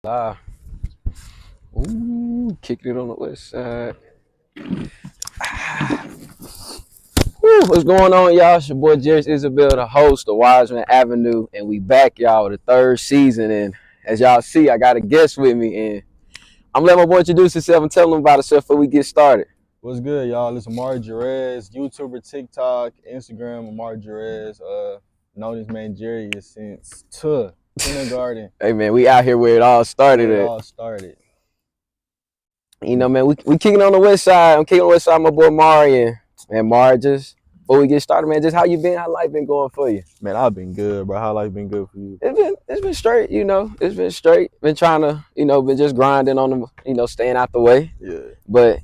Live. Ooh, kicking it on the west side. What's going on, y'all? It's your boy Jerry Isabel, the host of Wiseman Avenue, and we back, y'all, with the third season. And as y'all see, I got a guest with me, and I'm letting my boy introduce himself and tell him about himself before we get started. What's good, y'all? It's Amari Jerez, YouTuber, TikTok, Instagram, Amari Jerez. Known this man Jerry since kindergarten. Hey, man, we out here where it all started Where it at. all started. You know, man, we kicking on the west side. I'm kicking on the west side, my boy Mari, and Mari, just before we get started, man, just how you been? How life been going for you? Man, I've been good, bro. How life been good for you? It's been straight, you know. It's been straight. Been trying to, been just grinding on the, staying out the way. Yeah. But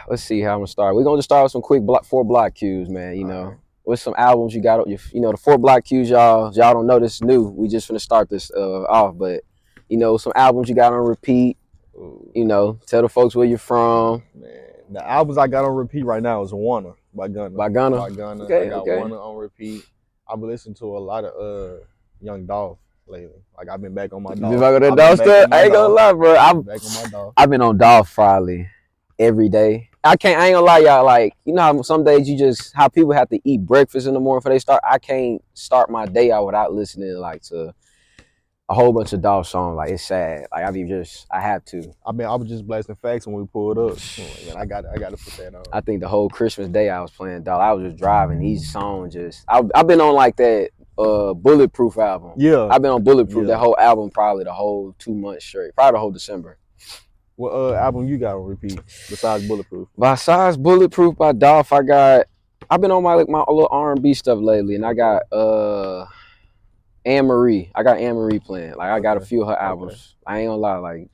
let's see how I'm gonna start. We're gonna just start with some quick four block cues, man. Right. With some albums you got, the four block cues, y'all don't know this is new. We just finna start this off, but some albums you got on repeat. Ooh. Tell the folks where you're from. Man, the albums I got on repeat right now is Wanna by Gunna. By Gunna. Okay, I got Wanna on repeat. I've been listening to a lot of Young Dolph lately. Like I've been back on my Dolph. I ain't gonna lie, bro. I'm back on my Dolph. I've been on Dolph probably every day. I ain't gonna lie, y'all. Like, how some days how people have to eat breakfast in the morning before they start. I can't start my day out without listening to a whole bunch of Dolph songs. Like, it's sad. Like, I have to. I was just blasting facts when we pulled up. Man, I got to put that on. I think the whole Christmas day I was playing Dolph. I was just driving. Each song I've been on like that Bulletproof album. Yeah. I've been on Bulletproof, that whole album, probably the whole 2 months straight. Probably the whole December. What album you got on repeat besides Bulletproof? Besides Bulletproof by Dolph, I've been on my little R&B stuff lately, and I got Anne Marie. I got Anne Marie playing. Like, I got a few of her albums. Okay. I ain't gonna lie, like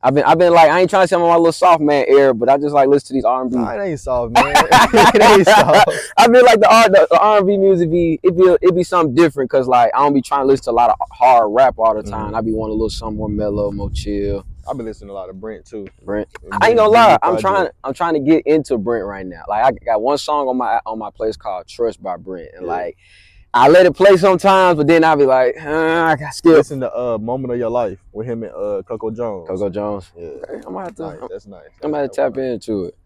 I've been like, I ain't trying to say I'm on my little soft man era, but I just like listen to these R&B. Nah, it ain't soft, man. It ain't soft. I feel like the R&B music it be something different, cause like I don't be trying to listen to a lot of hard rap all the time. I be wanting a little something more mellow, more chill. I've been listening to a lot of Brent too. Brent. I ain't gonna lie, I'm trying to get into Brent right now. Like, I got one song on my playlist called Trust by Brent, and like I let it play sometimes, but then I'll be like, I got skip. Listen to Moment of Your Life with him and Coco Jones. Coco Jones. Yeah. Okay, I'm gonna have to. That's nice. I'm gonna tap into it.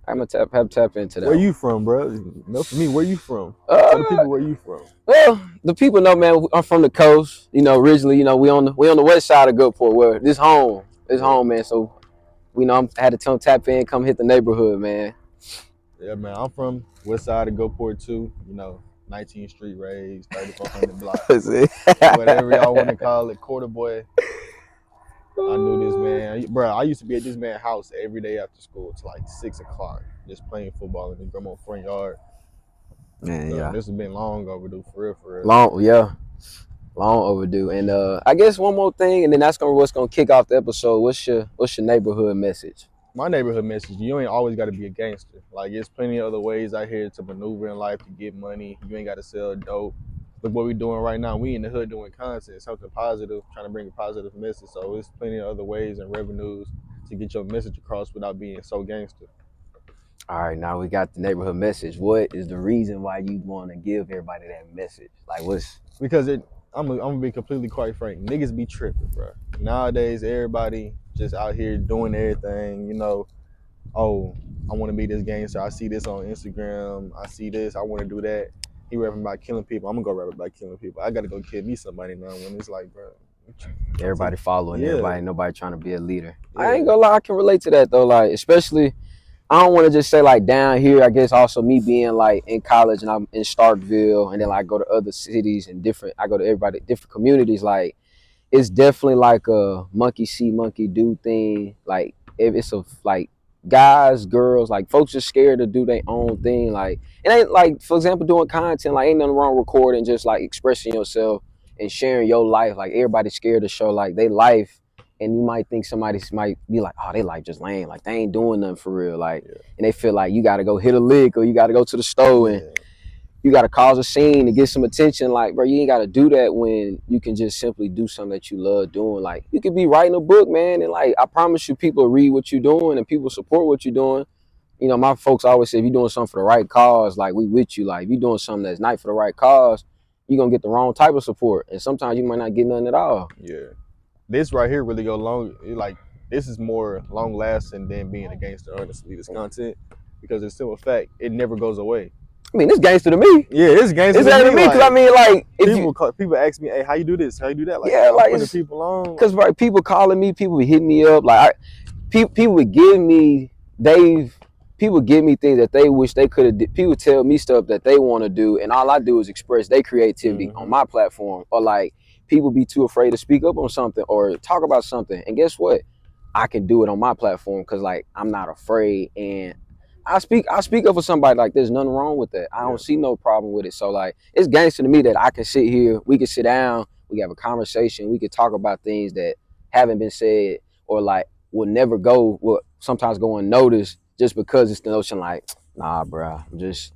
I'm gonna tap into that. Where you from, bro? No, for me, where you from? Tell the people where you from. Well, the people know, man. I'm from the coast. Originally, we on the west side of Gulfport, where this home, man. So, I had to tap in, come hit the neighborhood, man. Yeah, man. I'm from Westside of Gulfport too. 19th Street raised, 3400 blocks, whatever y'all want to call it, quarter boy. I knew this man, bro. I used to be at this man's house every day after school till like 6 o'clock, just playing football in his grandma's front yard. Man, so, yeah, this has been long overdue, for real. Long overdue. And I guess one more thing, and then what's gonna kick off the episode. What's your neighborhood message? My neighborhood message: you ain't always got to be a gangster. Like, there's plenty of other ways out here to maneuver in life to get money. You ain't got to sell dope. Look what we doing right now. We in the hood doing content, something positive, trying to bring a positive message. So there's plenty of other ways and revenues to get your message across without being so gangster. All right, now we got the neighborhood message. What is the reason why you want to give everybody that message? Like, what's? Because I'm gonna be completely quite frank. Niggas be tripping, bro. Nowadays, everybody just out here doing everything. Oh, I want to be this gangster. I see this on Instagram. I see this. I want to do that. He rapping about killing people. I'm gonna go rap about killing people. I gotta go kill me somebody now. When it's like, bro, everybody following everybody. Nobody trying to be a leader. Yeah. I ain't gonna lie. I can relate to that though. Like, especially, I don't want to just say like down here. I guess also me being like in college and I'm in Starkville, and then like go to other cities and I go to different communities. Like, it's definitely like a monkey see, monkey do thing. Like, if it's like guys, girls, like folks are scared to do their own thing. Like, it ain't like, for example, doing content. Like, ain't nothing wrong with recording, just like expressing yourself and sharing your life. Like, everybody's scared to show like their life. And you might think somebody might be like, oh, they like just lame. Like, they ain't doing nothing for real. Like, and they feel like you got to go hit a lick or you got to go to the store and you got to cause a scene to get some attention. Like, bro, you ain't got to do that when you can just simply do something that you love doing. Like, you could be writing a book, man. And like, I promise you, people read what you're doing and people support what you're doing. My folks always say, if you're doing something for the right cause, like, we with you. Like, if you're doing something that's not for the right cause, you're gonna get the wrong type of support, and sometimes you might not get none at all. Yeah. This right here really go long. Like this is more long lasting than being a gangster. Honestly, this content because it's still a fact. It never goes away. I mean, it's gangster to me. Yeah, it's gangster It's to gangster to me. me because I mean, like, People ask me, hey, how you do this? How you do that? Like, yeah, I'm like putting people on. because right, people calling me, people be hitting me up, like people would give me people give me things that they wish they could have. People tell me stuff that they want to do, and all I do is express their creativity on my platform. Or like people be too afraid to speak up on something or talk about something, and guess what? I can do it on my platform because like I'm not afraid, and I speak up for somebody. Like there's nothing wrong with that. I don't see no problem with it. So like it's gangster to me that I can sit here, we can sit down, we can have a conversation, we can talk about things that haven't been said or like will never will sometimes go unnoticed just because it's the notion like, nah, bro, if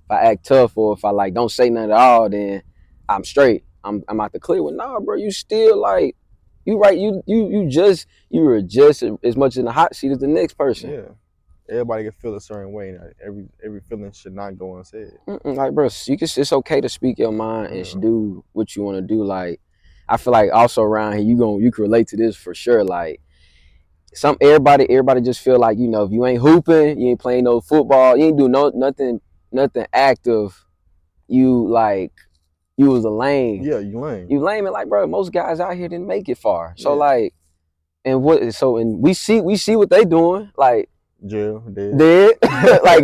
I act tough or if I like don't say nothing at all, then I'm straight. I'm out the clear with, nah, bro, you still like, you right, you were just as much in the hot seat as the next person. Yeah. Everybody can feel a certain way. And every feeling should not go unsaid. Like, bro, it's okay to speak your mind and do what you want to do. Like, I feel like also around here, you can relate to this for sure. Like, everybody just feel like, you know, if you ain't hooping, you ain't playing no football, you ain't do nothing active, you was a lame. Yeah, you lame. You lame, and like, bro, most guys out here didn't make it far. So like, and we see what they doing, like jail, dead, like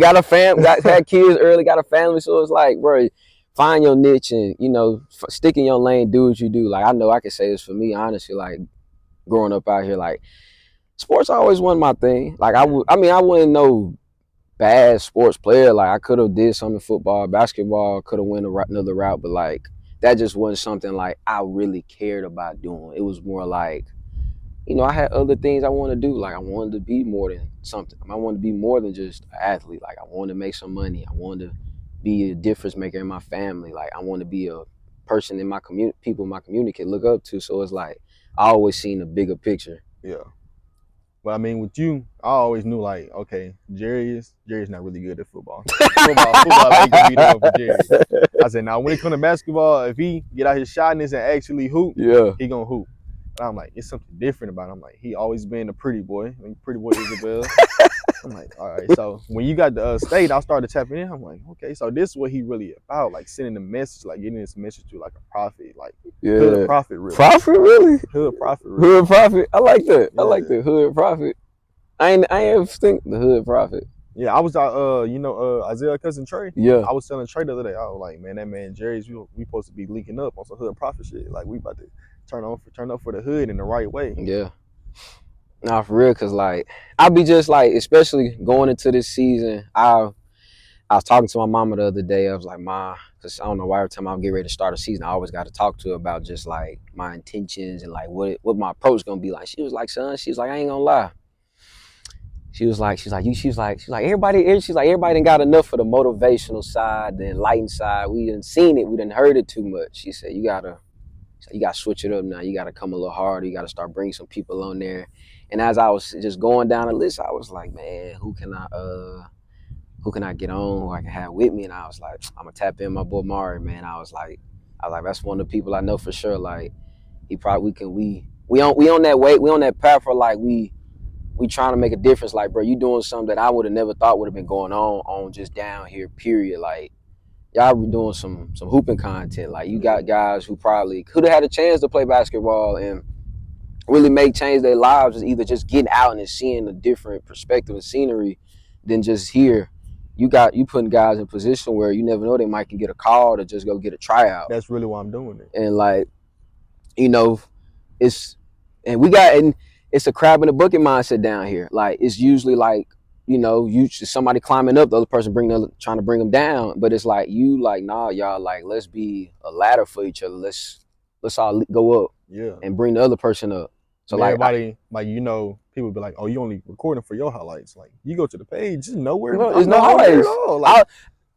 had kids early, got a family. So it's like, bro, find your niche and, you know, stick in your lane, do what you do. Like, I know I can say this for me, honestly, like growing up out here, like sports always wasn't my thing. Like I wasn't no bad sports player. Like I could have did something in football, basketball, could have went another route, but like that just wasn't something like I really cared about doing. It was more like, you know, I had other things I wanted to do. Like I wanted to be more than something. I wanted to be more than just an athlete. Like I wanted to make some money. I wanted to be a difference maker in my family. Like I wanted to be a person in my community, people in my community can look up to. So it's like I always seen the bigger picture. Yeah. But I mean, with you, I always knew like, okay, Jerry's not really good at football. football ain't gonna be there for Jerry. I said, now when it comes to basketball, if he get out his shyness and actually hoop, he gonna hoop. But I'm like, it's something different about him. I'm like, he always been a pretty boy. I mean, pretty boy Isabel. I'm like, all right. So when you got the state, I started tapping in. I'm like, okay, so this is what he really about. Like sending a message, like getting this message to like a prophet, like hood prophet, really. Prophet, really? Hood prophet, really. Hood prophet. I like that. Yeah. I like the hood prophet. I ain't ever think the hood prophet. Yeah, I was Isaiah cousin Trey. Yeah, I was telling Trey the other day. I was like, man, that man Jerry's, we supposed to be linking up on some hood prophet shit. Like we about to turn up for the hood in the right way. Yeah. Nah, for real, cause like I be just like, especially going into this season, I was talking to my mama the other day. I was like, Ma, cause I don't know why every time I get ready to start a season, I always got to talk to her about just like my intentions and like what my approach gonna be like. She was like, son, she's like, I ain't gonna lie. She's like, everybody done got enough for the motivational side, the enlightened side. We done seen it, we done heard it too much. She said, you gotta switch it up now. You gotta come a little harder. You gotta start bringing some people on there. And as I was just going down the list, I was like, man, who can I get on, who I can have with me? And I was like, I'm gonna tap in my boy Mari, man. I was like, that's one of the people I know for sure. Like, he probably we on that way, we on that path for like we trying to make a difference. Like, bro, you doing something that I would have never thought would have been going on just down here, period. Like, y'all be doing some hooping content. Like, you got guys who probably could have had a chance to play basketball and really change their lives, either just getting out and seeing a different perspective and scenery than just here. You putting guys in a position where you never know, they might can get a call to just go get a tryout. That's really why I'm doing it. And like, you know, it's a crab in a bucket mindset down here. Like, it's usually like, you know, somebody climbing up, the other person trying to bring them down. But it's like, you like, nah, y'all, like, let's be a ladder for each other. Let's all go up, and bring the other person up. So like, everybody, you know, people be like, oh, you only recording for your highlights. Like, you go to the page, there's nowhere. There's no highlights at all. Like,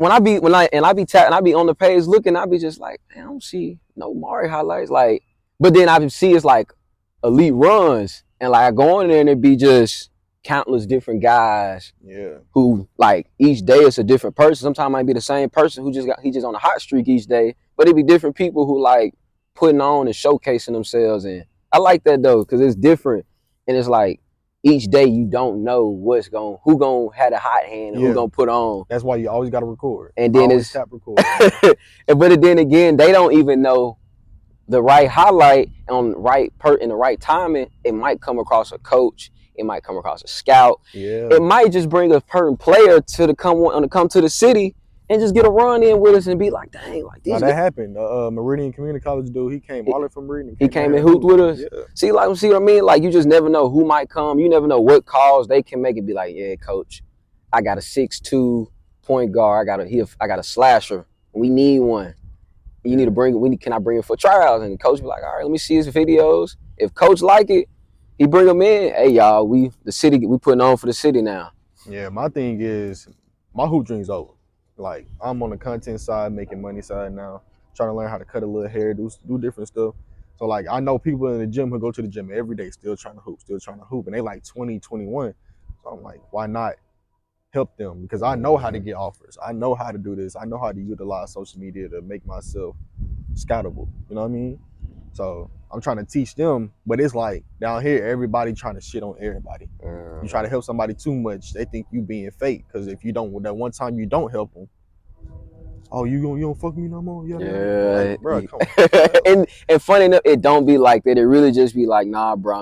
I be on the page looking, I be just like, man, I don't see no Mari highlights. Like, but then I see it's like elite runs, and like I go in there and it be just countless different guys. Yeah. Who like each day it's a different person. Sometimes it might be the same person who just on a hot streak each day, but it be different people who like putting on and showcasing themselves, and I like that though because it's different, and it's like each day you don't know who gonna have a hot hand and who Yeah. gonna put on, That's why you always got to record. and I then always it's tap record, bro. but then again they don't even know the right highlight on in the right timing. It might come across a coach, it might come across a scout, Yeah. it might just bring a certain player to come to the city and just get a run in with us and be like, dang, like Now these that guys. happened. Meridian Community College dude, he came all the way from Meridian and He came down came here and to hooped hoop. with us. Yeah. See what I mean? Like you just never know who might come. You never know what calls they can make it be like, yeah, coach, I got a 6'2" point guard. I got a slasher. We need one. You need to can I bring him for trials? And the coach be like, all right, let me see his videos. If coach like it, he bring him in. Hey y'all, we putting on for the city now. Yeah, my thing is my hoop dream's over. Like I'm on the content side, making money side now, trying to learn how to cut a little hair, do different stuff. So like I know people in the gym who go to the gym every day, still trying to hoop, and they like 20, 21. So I'm like, why not help them? Because I know how to get offers. I know how to do this. I know how to utilize social media to make myself scoutable. You know what I mean? So I'm trying to teach them, but it's like down here, everybody trying to shit on everybody. You try to help somebody too much, they think you being fake. Because if you don't, that one time you don't help them, oh, you don't fuck me no more. Yeah. Like, bro, come on. and funny enough, it don't be like that. It really just be like, nah, bro,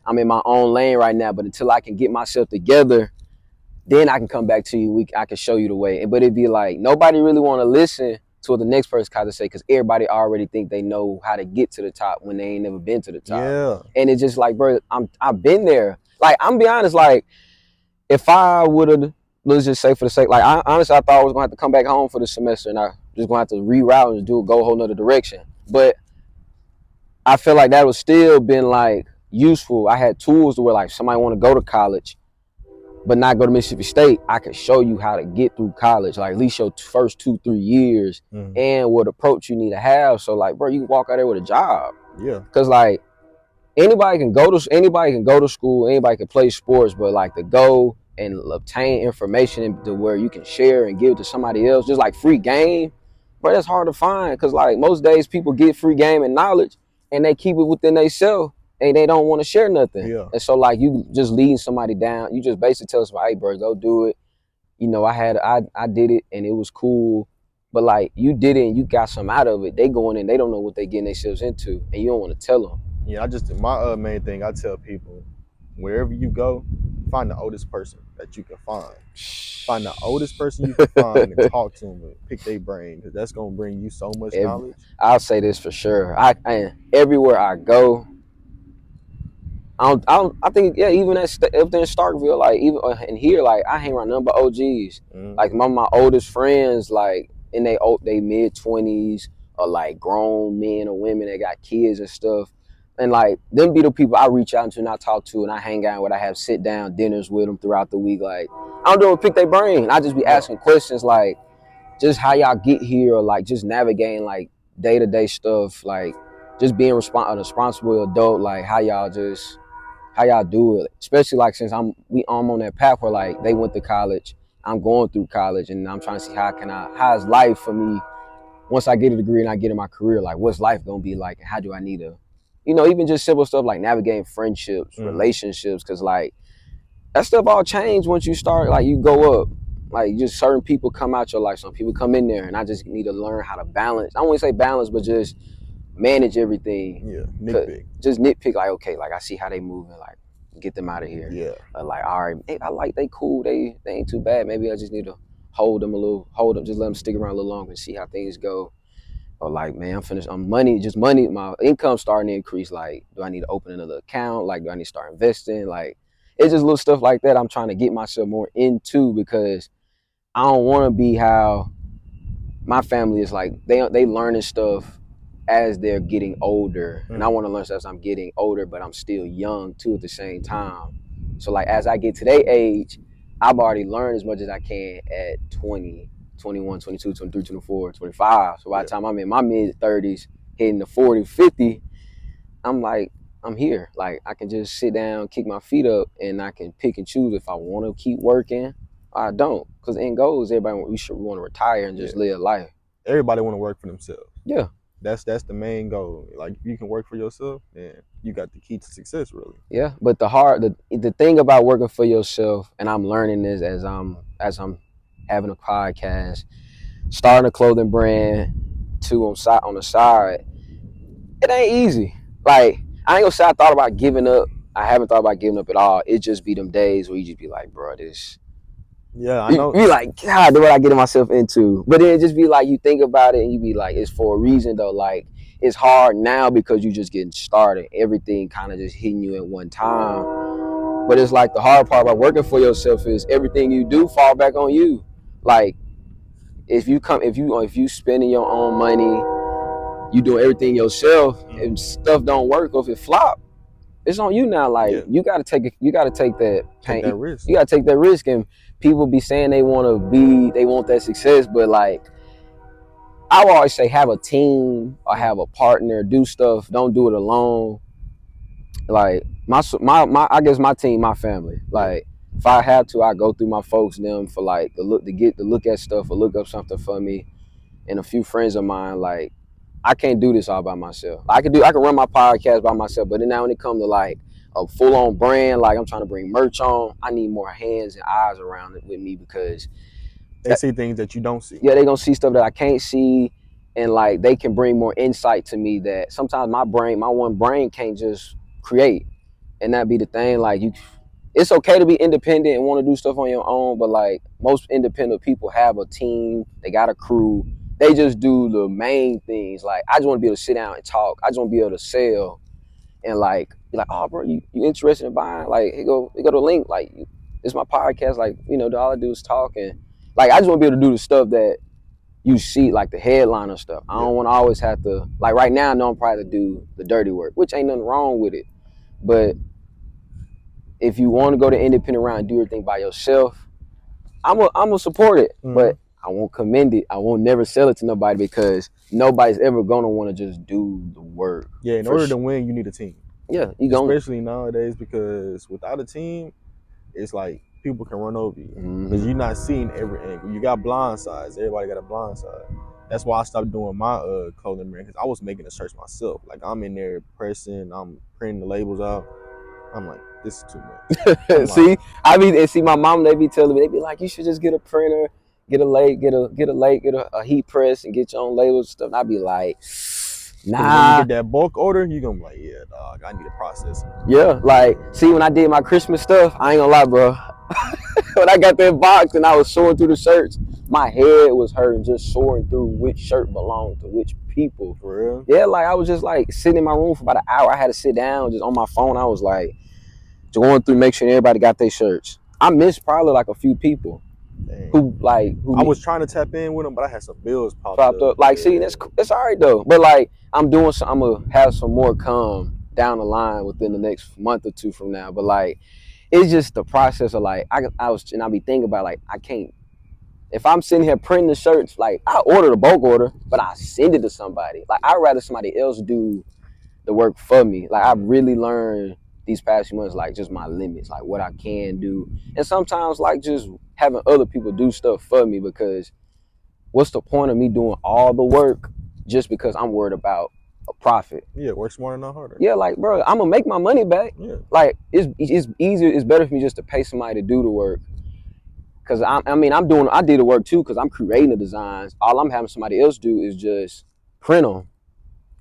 I'm in my own lane right now. But until I can get myself together, then I can come back to you. I can show you the way. But it'd be like nobody really want to listen to what the next person kind of say because everybody already think they know how to get to the top when they ain't never been to the top. Yeah. And it's just like, bro, I've been there. Like I'm be honest, like if I would have, let's just say for the sake, like honestly I thought I was gonna have to come back home for the semester and I just gonna have to reroute and go a whole nother direction. But I feel like that would still been like useful. I had tools to where like somebody want to go to college but not go to Mississippi State, I could show you how to get through college, like at least your first 2-3 years and what approach you need to have. So like, bro, you can walk out there with a job. Yeah. Cause like anybody can go to school, anybody can play sports, but like to go and obtain information to where you can share and give to somebody else, just like free game, bro, that's hard to find. Cause like most days people get free game and knowledge and they keep it within themselves and they don't want to share nothing. Yeah. And so like you just leading somebody down, you just basically tell somebody, hey bro, go do it. You know, I did it and it was cool. But like you did it and you got some out of it. They going in, they don't know what they getting themselves into, and you don't want to tell them. Yeah, my main thing I tell people, wherever you go, find the oldest person that you can find. Find the oldest person you can find and talk to them and pick their brain because that's gonna bring you so much knowledge. I'll say this for sure. I everywhere I go, I think yeah, even up there in Starkville, like even in here, like I hang around nothing but OGs. Like my oldest friends, like in they mid-20s, or like grown men or women that got kids and stuff. And like them be the people I reach out to and I talk to and I hang out with. I have sit down dinners with them throughout the week. Like I don't do it, pick their brain. I just be asking questions like just how y'all get here, or like just navigating like day-to-day stuff, like just being a responsible adult, like how y'all do it, especially like since I'm on that path where like they went to college, I'm going through college, and I'm trying to see how's life for me once I get a degree and I get in my career, like what's life gonna be like and how do I need to, even just simple stuff like navigating friendships, relationships, because like that stuff all change once you start, like you go up, like just certain people come out your life, some people come in there, and I just need to learn how to balance. I don't want to say balance, but just manage everything. Yeah, nitpick. Just nitpick, like, okay, like I see how they moving, like get them out of here. Yeah. Like, all right, hey, I like they cool, they ain't too bad. Maybe I just need to just let them stick around a little longer and see how things go. Or like, man, I'm finished. Money, my income starting to increase. Like, do I need to open another account? Like, do I need to start investing? Like, it's just little stuff like that I'm trying to get myself more into because I don't want to be how my family is. Like they learning stuff as they're getting older, and I want to learn stuff as I'm getting older, but I'm still young too at the same time. So like as I get to their age, I've already learned as much as I can at 20, 21, 22, 23, 24, 25. So by the time I'm in my mid 30s, hitting the 40, 50, I'm like, I'm here. Like I can just sit down, kick my feet up, and I can pick and choose if I want to keep working or I don't. Because end goal is everybody we want to retire and just live life. everybody want to work for themselves. Yeah. That's the main goal. Like if you can work for yourself, then you got the key to success, really. Yeah, but the thing about working for yourself, and I'm learning this as I'm having a podcast, starting a clothing brand, too on the side. It ain't easy. Like I ain't gonna say I thought about giving up. I haven't thought about giving up at all. It just be them days where you just be like, bro, this. Yeah, I You know. be like, God, what I getting myself into? But then it just be like, you think about it and you be like, it's for a reason though. Like it's hard now because you just getting started. Everything kind of just hitting you at one time. But it's like the hard part about working for yourself is everything you do fall back on you. Like if you spending your own money, you doing everything yourself, and stuff don't work or if it flop, it's on you now. Like Yeah, you gotta take that take pain. that risk. You gotta take that risk. And people be saying they want that success, but like I would always say, have a team or have a partner, do stuff. Don't do it alone. Like my I guess my team, my family. Yeah, Like if I have to, I go through my folks and them for like to look at stuff or look up something for me, and a few friends of mine. Like I can't do this all by myself. I can run my podcast by myself, but then now when it comes to like a full on brand, like I'm trying to bring merch on, I need more hands and eyes around it with me because they see things that you don't see. yeah, they gonna see stuff that I can't see, and like they can bring more insight to me that sometimes my one brain can't just create, and that be the thing. Like it's okay to be independent and want to do stuff on your own, but like most independent people have a team, they got a crew, they just do the main things. Like I just want to be able to sit down and talk. I just want to be able to sell and like be like, oh bro, you interested in buying? Like here go the link. Like it's my podcast. Like all I do is talk and like I just want to be able to do the stuff that you see, like the headliner stuff. I don't want to always have to like right now. I know I'm probably to do the dirty work, which ain't nothing wrong with it, but if you want to go the independent route and do everything by yourself, I'm a support it, but I won't commend it. I won't never sell it to nobody because nobody's ever gonna want to just do the work. Yeah, in order to win, you need a team. Yeah, you gonna especially nowadays because without a team, it's like people can run over you because you're not seeing every angle. You got blind sides. Everybody got a blind side. That's why I stopped doing my clothing brand because I was making the shirts myself. Like I'm in there pressing, I'm printing the labels out. I'm like, this is too much. see, see my mom. They be telling me, they be like, you should just get a printer, get a heat press, and get your own labels and stuff. And I be like, nah. When you get that bulk order, you gonna be like, yeah, dog, I need to process it. Yeah, like, see, when I did my Christmas stuff, I ain't gonna lie, bro. When I got that box and I was sorting through the shirts, my head was hurting just sorting through which shirt belonged to which people. For real? Yeah, like I was just like sitting in my room for about an hour. I had to sit down just on my phone. I was like going through, make sure everybody got their shirts. I missed probably like a few people. Dang. Who I was trying to tap in with them, but I had some bills popped up. Like, see, that's all right though. But like, I'm gonna have some more come down the line within the next month or two from now. But like, it's just the process of like, I be thinking about like, I can't. If I'm sitting here printing the shirts, like I order the bulk order, but I send it to somebody. Like I'd rather somebody else do the work for me. Like I've really learned these past few months, like just my limits, like what I can do. And sometimes like just having other people do stuff for me, because what's the point of me doing all the work just because I'm worried about a profit? Yeah, work smarter, not harder. Yeah, like bro, I'm gonna make my money back. Yeah. Like it's easier, it's better for me just to pay somebody to do the work. Cause I did the work too, cause I'm creating the designs. All I'm having somebody else do is just print them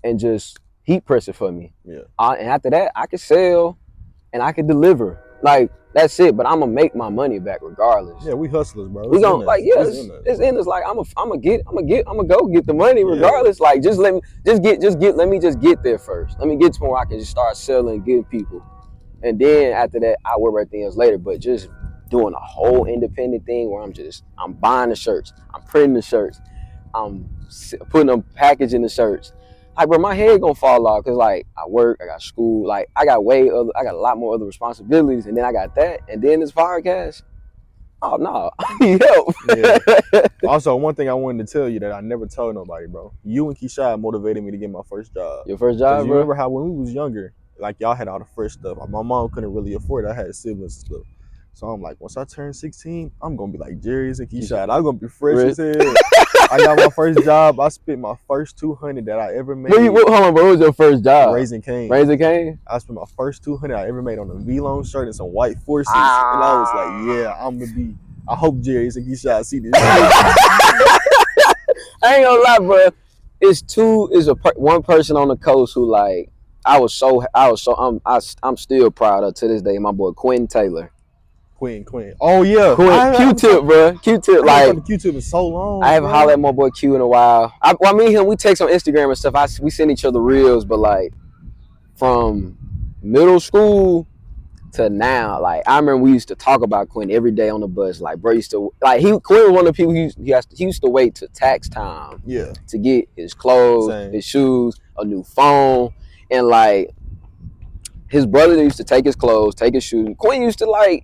and just heat press it for me. Yeah. And after that, I can sell and I can deliver. Like that's it. But I'm gonna make my money back regardless. Yeah, we hustlers, bro. We gonna like it's in us. Like I'm gonna go get the money regardless. Like let me just get there first. Let me get to where I can just start selling and getting people, and then after that I worry about things later. But just doing a whole independent thing where I'm buying the shirts, I'm printing the shirts, I'm putting them packaging the shirts. Like, bro, my head gonna fall off because like I work, I got school, like I got a lot more other responsibilities, and then I got that, and then this podcast. Oh no, I need help. Yeah. Also, one thing I wanted to tell you that I never told nobody, bro. You and Keisha motivated me to get my first job. Your first job, bro? You remember how when we was younger, like y'all had all the fresh stuff. My mom couldn't really afford it. I had siblings and stuff. So I'm like, once I turn 16, I'm gonna be like Jerry's and Keisha. I'm gonna be fresh as hell. I got my first job. I spent my first 200 that I ever made. Hold on, bro. What was your first job? Raising Cane. Raising Cane? I spent my first 200 I ever made on a V-Long shirt and some white forces. And I was like, yeah, I'm going to be. I hope Jerry Sakisha see this. I ain't gonna lie, bro. It's one person on the coast who like I'm still proud of to this day. My boy Quinn Taylor. Quinn. Oh yeah, Q-Tip, bro. Q-Tip, like Q-Tip is so long. I haven't hollered at my boy Q in a while. Me and him, we text on Instagram and stuff. We send each other reels, but like from middle school to now, like I remember we used to talk about Quinn every day on the bus. Like bro used to like Quinn was one of the people he used to wait to tax time to get his clothes, his shoes, a new phone, and like his brother used to take his clothes, take his shoes. Quinn used to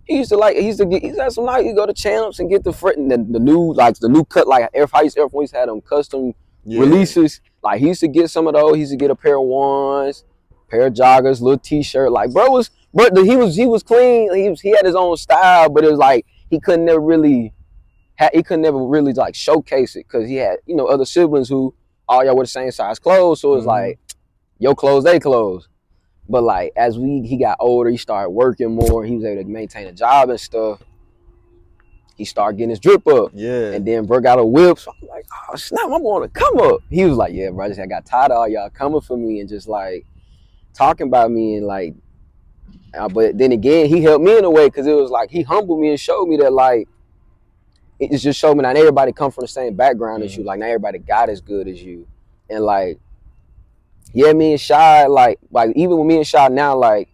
had some night. You go to Champs and get the new cut, like Air Force had them custom releases. Like he used to get some of those. He used to get a pair of ones, pair of joggers, little T-shirt. Like he was clean. He had his own style, but it was like he could never really like showcase it because he had other siblings who all y'all wear the same size clothes. So it was like your clothes, they clothes. But like as he got older, he started working more. He was able to maintain a job and stuff. He started getting his drip up. Yeah. And then bro got a whip. So I'm like, oh snap, I'm gonna come up. He was like, yeah, bro, I got tired of all y'all coming for me and just like talking about me and like. But then again, he helped me in a way because it was like he humbled me and showed me that like it just showed me not everybody come from the same background as you. Like not everybody got as good as you. And like. Yeah, me and Shy, like even with me and Shy now, like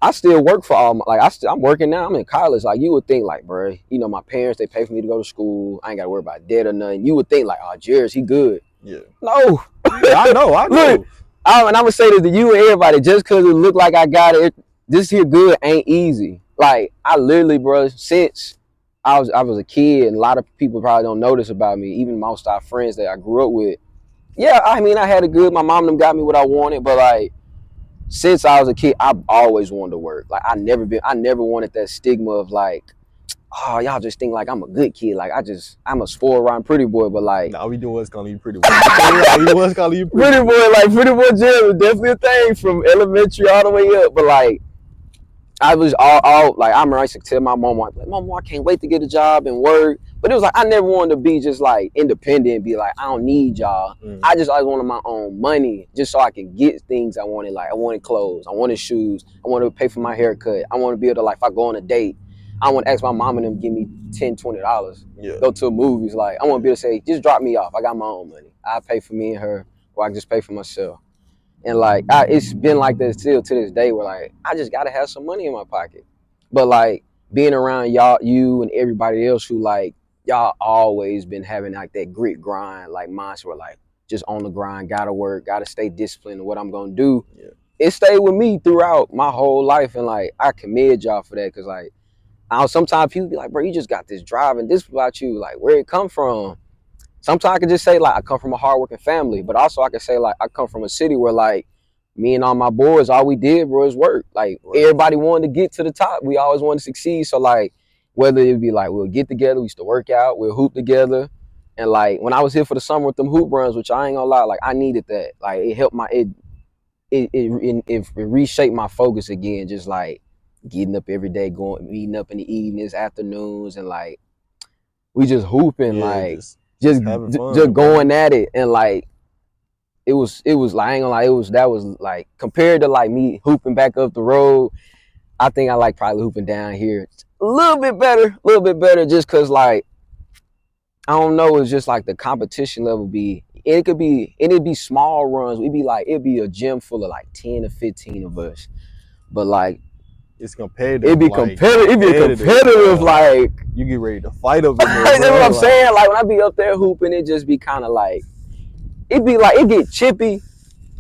I still work for all my, like I'm working now. I'm in college. Like you would think, like, bro, my parents they pay for me to go to school. I ain't gotta worry about debt or nothing. You would think, like, oh, Jerry's he good. Yeah. No. I know. Look, and I'm gonna say this to you and everybody, just because it look like I got it, this here good ain't easy. Like I literally, bro, since I was a kid, and a lot of people probably don't know this about me. Even most of our friends that I grew up with. Yeah, I mean, I had it good. My mom and them got me what I wanted, but like, since I was a kid, I've always wanted to work. Like, I never wanted that stigma of like, oh, y'all just think like I'm a good kid. Like, I'm a spoiled rotten pretty boy, but like, nah, we was calling you pretty boy. We was calling you pretty boy. Like, pretty boy Jim was definitely a thing from elementary all the way up. But like, I was all like, I remember I used to tell my mom, like, Mom, I can't wait to get a job and work. But it was like, I never wanted to be just like independent and be like, I don't need y'all. I just always wanted my own money just so I could get things I wanted. Like, I wanted clothes, I wanted shoes, I wanted to pay for my haircut. I want to be able to, like, if I go on a date, I want to ask my mom and them give me $10, $20. Go to movies. Like, I want to be able to say, just drop me off. I got my own money. I pay for me and her, or I can just pay for myself. And like it's been like that still to this day where like I just gotta have some money in my pocket. But like being around you and everybody else who like y'all always been having like that grit grind, like mindset where like just on the grind, gotta work, gotta stay disciplined in what I'm gonna do. It stayed with me throughout my whole life, and like I commend y'all for that because like sometimes people be like, bro, you just got this drive and this about you, like where it come from? Sometimes I can just say like I come from a hardworking family, but also I can say like I come from a city where like me and all my boys, all we did, bro, is work. Like everybody wanted to get to the top. We always wanted to succeed. So like whether it be like we'll get together, we used to work out, we'll hoop together. And like when I was here for the summer with them hoop runs, which I ain't gonna lie, like I needed that. Like it helped it reshaped my focus again, just like getting up every day, meeting up in the evenings, afternoons, and like we just hooping, like just going at it. And like it was like I ain't gonna lie, that was like compared to like me hooping back up the road, I think I like probably hooping down here a little bit better just cause like I don't know, it's just like the competition level it'd be small runs. It'd be a gym full of like 10 or 15 of us. But like it's competitive. It'd be competitive. Like you get ready to fight up in there. That's what I'm saying. Like when I be up there hooping, it just be kind of like it get chippy.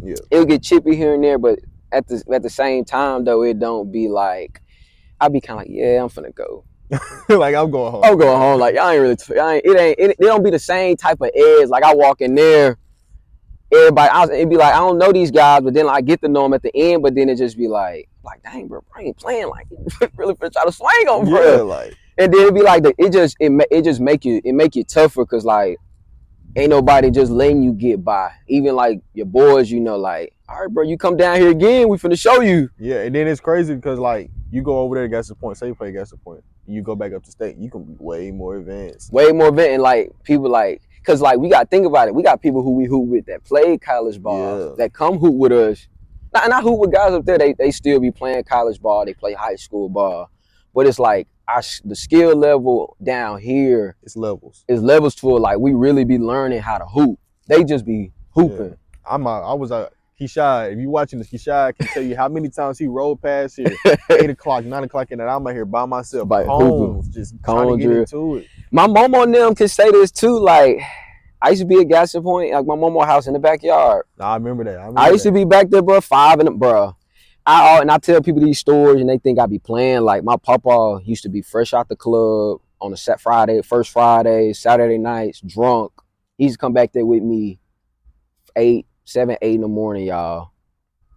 Yeah, it'll get chippy here and there, but at the same time though, it don't be like I be kind of like, yeah, I'm finna go. Like I'm going home. I'm going home. Like y'all ain't really. It don't be the same type of edge. Like I walk in there. It'd be like, I don't know these guys, but then like, I get to know them at the end, but then it just be like, dang, bro, I ain't playing like really for try to swing on, bro. Yeah, like, and then it'd be like, it just make you tougher, cause like, ain't nobody just letting you get by. Even like your boys, you know, like, all right, bro, you come down here again, we finna show you. Yeah, and then it's crazy because like you go over there to Gaston Point, say you play Gaston Point, you go back up to state, you can be way more advanced. Way more event, and like people like, cause like we got to think about it. We got people who we hoop with that play college ball, Yeah. that come hoop with us. Not hoop with guys up there. They still be playing college ball. They play high school ball, but it's like the skill level down here It's levels. is levels to it. Like we really be learning how to hoop. They just be hooping. Yeah. I was Keshad. If you watching this, Keshad can tell you how many times he rolled past here. 8 o'clock, 9 o'clock, and I'm out here by myself. By cones, just trying to get into it. My mom on them can say this too. Like I used to be at Gaston Point, like my mama's house in the backyard. Nah, I remember that. I used to be back there, bro, 5 and bro. And I tell people these stories and they think I be playing. Like my papa used to be fresh out the club on a first Friday, Saturday nights, drunk. He used to come back there with me 7, 8 in the morning, y'all,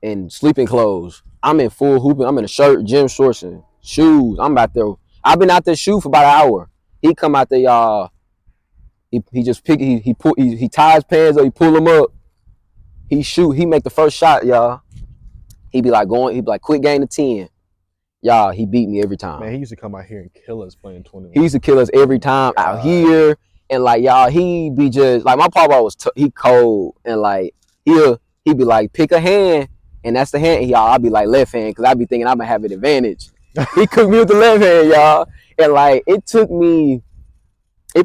in sleeping clothes. I'm in full hooping. I'm in a shirt, gym shorts, and shoes. I'm out there. I've been out there shooting for about an hour. He come out there, y'all. He just pick. He ties pants up. He pull them up. He shoot. He make the first shot, y'all. He be like, quick game to 10. Y'all, he beat me every time. Man, he used to come out here and kill us playing 21. He used to kill us every time out here. And like, y'all, he be just, like, my papa was, he cold. And like, he'd be like, pick a hand. And that's the hand, y'all. I'll be like left hand, because I be thinking I'm going to have an advantage. He cooked me with the left hand, y'all. And like, it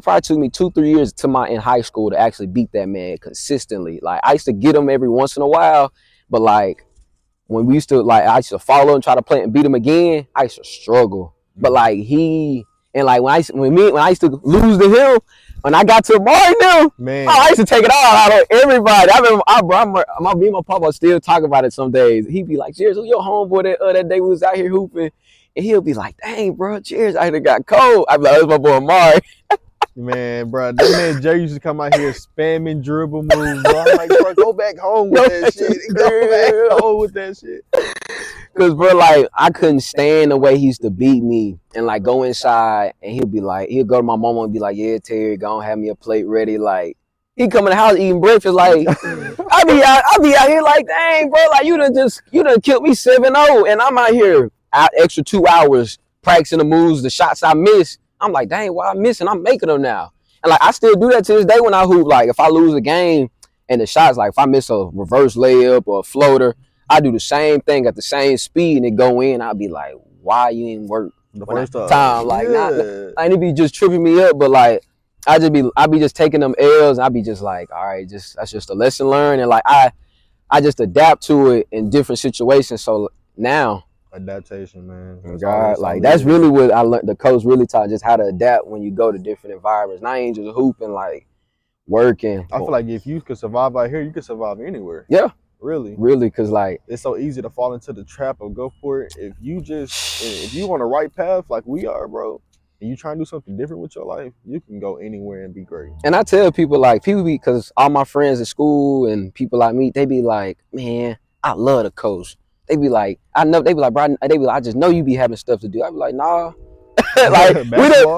probably took me 2-3 years in high school to actually beat that man consistently. Like, I used to get him every once in a while, but like, when we used to, like, I used to follow and try to play and beat him again, I used to struggle. But like when I used to lose to him, when I got to Martin, man, I used to take it all out of everybody. I remember, me and my papa still talk about it some days. He'd be like, "Cheers, your homeboy that day we was out here hooping," and he'll be like, "Dang, bro, cheers, I got cold." I'd be like, "That's my boy Mari." Man, bro, that man Jay used to come out here spamming dribble moves. Bro. I'm like, bro, go back home with that shit. Go back home with that shit. Cause bro, like I couldn't stand the way he used to beat me, and like go inside and he'll go to my mama and be like, "Yeah, Terry, go and have me a plate ready." Like he come in the house eating breakfast. Like I be out here like, "Dang, bro, like you done killed me 7-0, and I'm out here extra 2 hours practicing the moves, the shots I missed." I'm like, "Dang, why I'm missing? I'm making them now." And like I still do that to this day when I hoop. Like if I lose a game and the shots, like if I miss a reverse layup or a floater, I do the same thing at the same speed and it go in. I'll be like, "Why you didn't work the first time?" Like, and it be just tripping me up. But like, I be just taking them L's. And I be just like, all right, that's just a lesson learned. And like, I just adapt to it in different situations. So now, adaptation, man. God, like that's really what I learned. The coach really taught just how to adapt when you go to different environments. And I ain't just hooping, like working. I feel like if you could survive out here, you could survive anywhere. Yeah. Really, because like it's so easy to fall into the trap of go for it. If you on the right path, like we are, bro, and you try and do something different with your life, you can go anywhere and be great. And I tell people, because all my friends at school and people I meet, they be like, "Man, I love the coach." They be like, "Bro," they be like, "I just know you be having stuff to do." I be like, "Nah." Like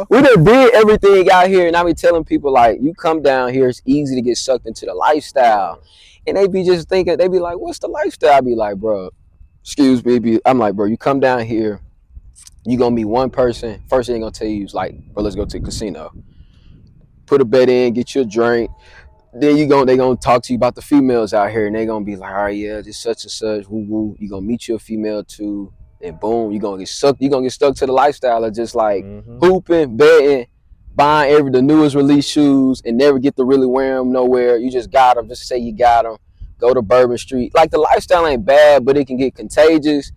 we done did everything out here, and I be telling people like, you come down here, it's easy to get sucked into the lifestyle. And they be just thinking, they be like, "What's the lifestyle?" I be like, "Bro, excuse me." I'm like, "Bro, you come down here, you gonna meet one person. First thing they gonna tell you is like, bro, let's go to the casino. Put a bet in, get you a drink. Then they gonna talk to you about the females out here, and they gonna be like, all right, yeah, just such and such, woo woo. You gonna meet you a female too, and boom, you gonna get stuck to the lifestyle of just like hooping, betting, buying the newest release shoes, and never get to really wear them nowhere. You just got them, just say you got them. Go to Bourbon Street. Like the lifestyle ain't bad, but it can get contagious,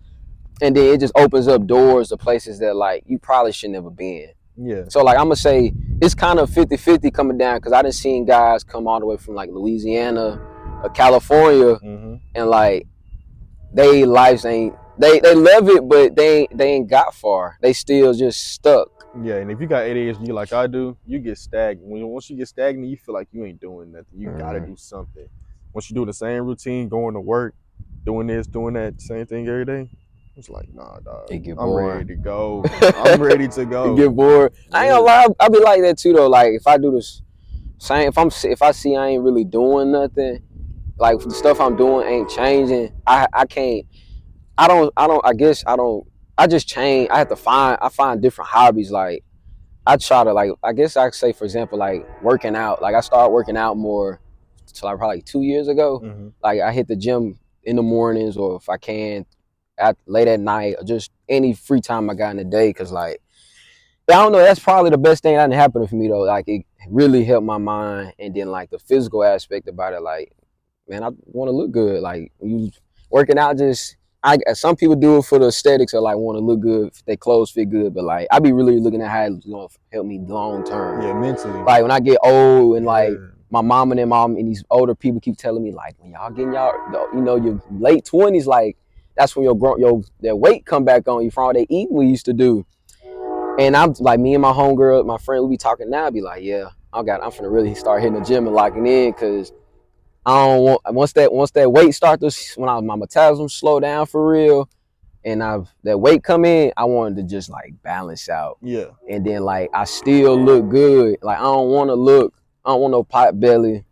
and then it just opens up doors to places that like you probably should never been. Yeah. So like I'm gonna say it's kind of 50-50 coming down, because I done seen guys come all the way from like Louisiana or California, and like they lives ain't they love it, but they ain't got far. They still just stuck. Yeah, and if you got ADHD like I do, you get stagnant. Once you get stagnant, you feel like you ain't doing nothing. You gotta do something. Once you do the same routine, going to work, doing this, doing that, same thing every day, it's like, nah, dog. I'm ready to go. I'm ready to go. Get bored. I ain't gonna lie, I be like that too though. Like if I do this Same. If I see I ain't really doing nothing, like the stuff I'm doing ain't changing, I can't. I guess I don't. I just change. I find different hobbies. Like I try to like. I guess I could say for example like working out. Like I started working out more, so like probably 2 years ago. Mm-hmm. Like I hit the gym in the mornings, or if I can, late at night, or just any free time I got in the day. Cause like I don't know, that's probably the best thing that didn't happen for me though. Like it really helped my mind, and then like the physical aspect about it. Like man, I want to look good. Like you working out, just some people do it for the aesthetics or like want to look good, their clothes fit good. But like I be really looking at how it's gonna help me long term. Yeah, mentally. Like when I get old and Yeah. like my mom and them mom and these older people keep telling me like when y'all getting your late 20s, like that's when their weight come back on you from all they eating we used to do. And I'm like me and my homegirl, my friend, we be talking now. I be like, yeah, I'm finna really start hitting the gym and locking in because I don't want once that weight start to my metabolism slow down for real, and that weight come in, I wanted to just like balance out. Yeah. And then like I still look good. Like I don't want no pot belly.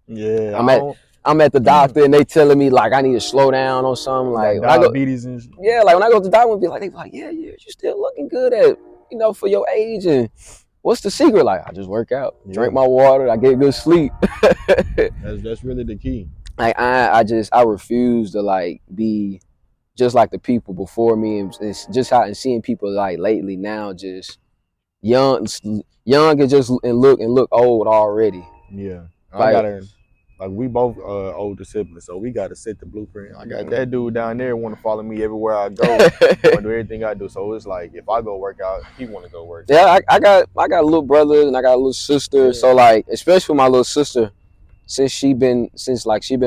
Yeah. I'm at the doctor and they telling me like I need to slow down on something. Like when diabetes and like when I go to the doctor, they be like, yeah, you still looking good at for your age. And what's the secret? Like I just work out, drink my water, I get good sleep. That's really the key. Like I refuse to like be just like the people before me, and just how and seeing people like lately now just young and just and look old already. Yeah, like, I gotta like we both older siblings, so we gotta set the blueprint. I got that dude down there want to follow me everywhere I go, want to do everything I do. So it's like if I go work out, he want to go work. Yeah, I got little brothers and I got a little sister. Yeah. So like especially my little sister, since she been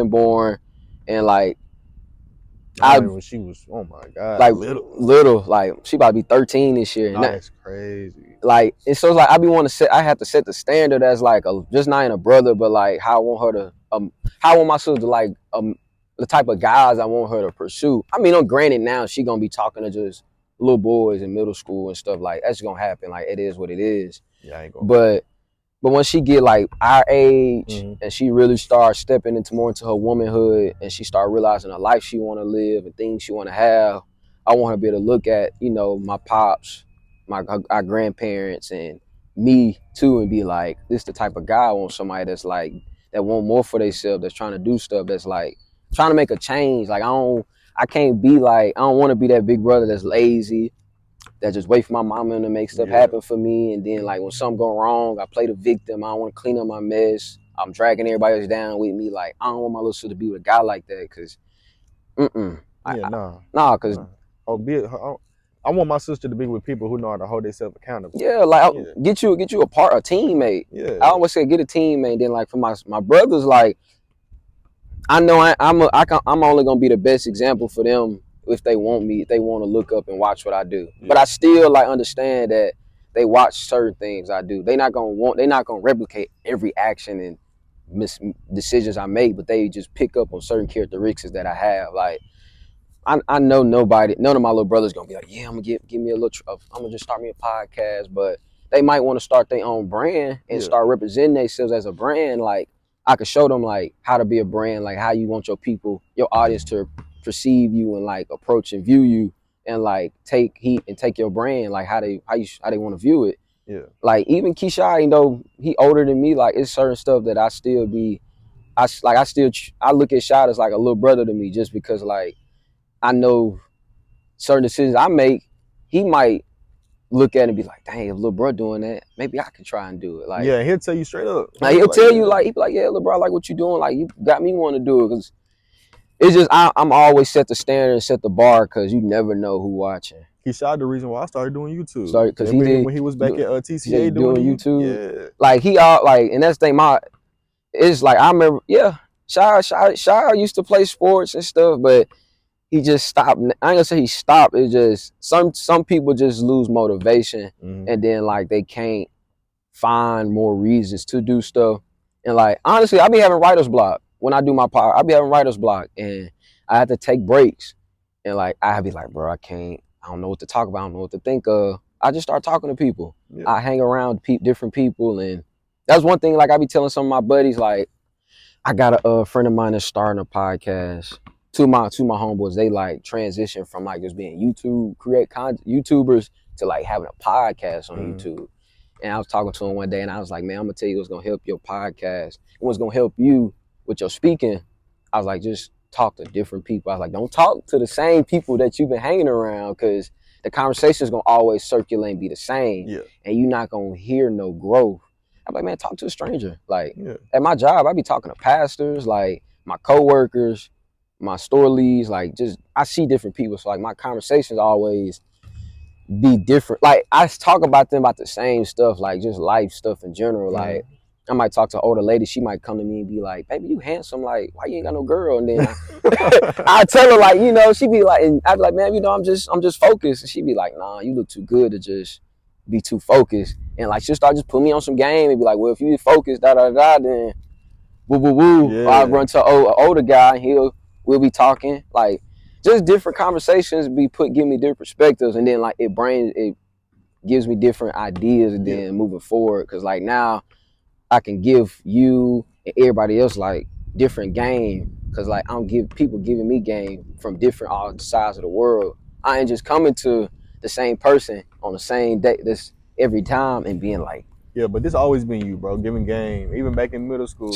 born, and like when she was, oh my god, like little, like she about to be 13 this year. Nah, that's crazy. Like and so it's like I have to set the standard as like just not in a brother, but like how I want her to how I want my sister to like the type of guys I want her to pursue. I mean, granted now she gonna be talking to just little boys in middle school and stuff, like that's gonna happen. Like it is what it is. Yeah, I ain't gonna. But when she get like our age, and she really starts stepping into her womanhood, and she start realizing the life she want to live and things she want to have, I want her to be able to look at my pops, our grandparents, and me too, and be like, this is the type of guy I want. Somebody that's like that want more for themselves, that's trying to do stuff, that's like trying to make a change. Like I can't be like, I don't want to be that big brother that's lazy, that just wait for my mama to make stuff happen for me, and then like when something go wrong, I play the victim. I don't want to clean up my mess. I'm dragging everybody else down with me. Like I don't want my little sister to be with a guy like that, cause, cause I want my sister to be with people who know how to hold themselves accountable. Yeah, like get you a teammate. Yeah, I always say get a teammate. Then like for my brothers, like I know I'm only gonna be the best example for them if they want me, if they want to look up and watch what I do. Yeah. But I still like understand that they watch certain things I do. They're not gonna replicate every action and decisions I make, but they just pick up on certain characteristics that I have. Like I know none of my little brothers gonna be like, yeah, I'm gonna give me a little, I'm gonna just start me a podcast, but they might want to start their own brand and start representing themselves as a brand. Like I could show them like how to be a brand, like how you want your audience to perceive you and like approach and view you, and like take heat and take your brand, like how they want to view it. Yeah. Like even Keisha, he older than me, like it's certain stuff that I look at Shad as like a little brother to me, just because like I know certain decisions I make, he might look at it and be like, dang, if little bro doing that, maybe I can try and do it. Like, yeah, he'll tell you straight up. Like he'll tell you, like, he'll be like, yeah, little bro, I like what you doing. Like, you got me want to do it. Cause it's just, I'm always set the standard and set the bar, because you never know who watching. He shot the reason why I started doing YouTube. Because when he was back at TCA doing YouTube. Yeah. Like, and that's the thing, it's like, I remember, yeah, Shy used to play sports and stuff, but he just stopped. I ain't gonna say he stopped. It's just some people just lose motivation, and then like they can't find more reasons to do stuff. And like honestly, I be having writer's block when I do my part. I be having writer's block, and I have to take breaks. And like I be like, bro, I don't know what to talk about. I don't know what to think of. I just start talking to people. Yeah. I hang around different people, and That's one thing. Like I be telling some of my buddies, like I got a friend of mine that's starting a podcast. Two of my homeboys, they like transition from like just being YouTubers to like having a podcast on YouTube. And I was talking to him one day, and I was like, man, I'm gonna tell you what's gonna help your podcast. What's gonna help you with your speaking. I was like, just talk to different people. I was like, don't talk to the same people that you've been hanging around, because the conversation is gonna always circulate and be the same, and you're not gonna hear no growth. I'm like, man, talk to a stranger. Like at my job, I be talking to pastors, like my coworkers, my store leads, like just I see different people. So like my conversations always be different. Like I talk about them about the same stuff, like just life stuff in general. Like I might talk to an older lady, she might come to me and be like, baby, you handsome, like why you ain't got no girl? And then I tell her, like, you know, she be like, and I'd be like, man, you know, I'm just focused. And she'd be like, nah, you look too good to just be too focused. And like she'll start just put me on some game and be like, well, if you focus, then woo woo woo. Yeah. I run to an older guy and we'll be talking. Like just different conversations give me different perspectives, and then like it gives me different ideas, and then moving forward. Cause like now I can give you and everybody else like different game. Cause like people giving me game from different all sides of the world. I ain't just coming to the same person on the same day this every time and being like, yeah, but this always been you, bro. Giving game, even back in middle school.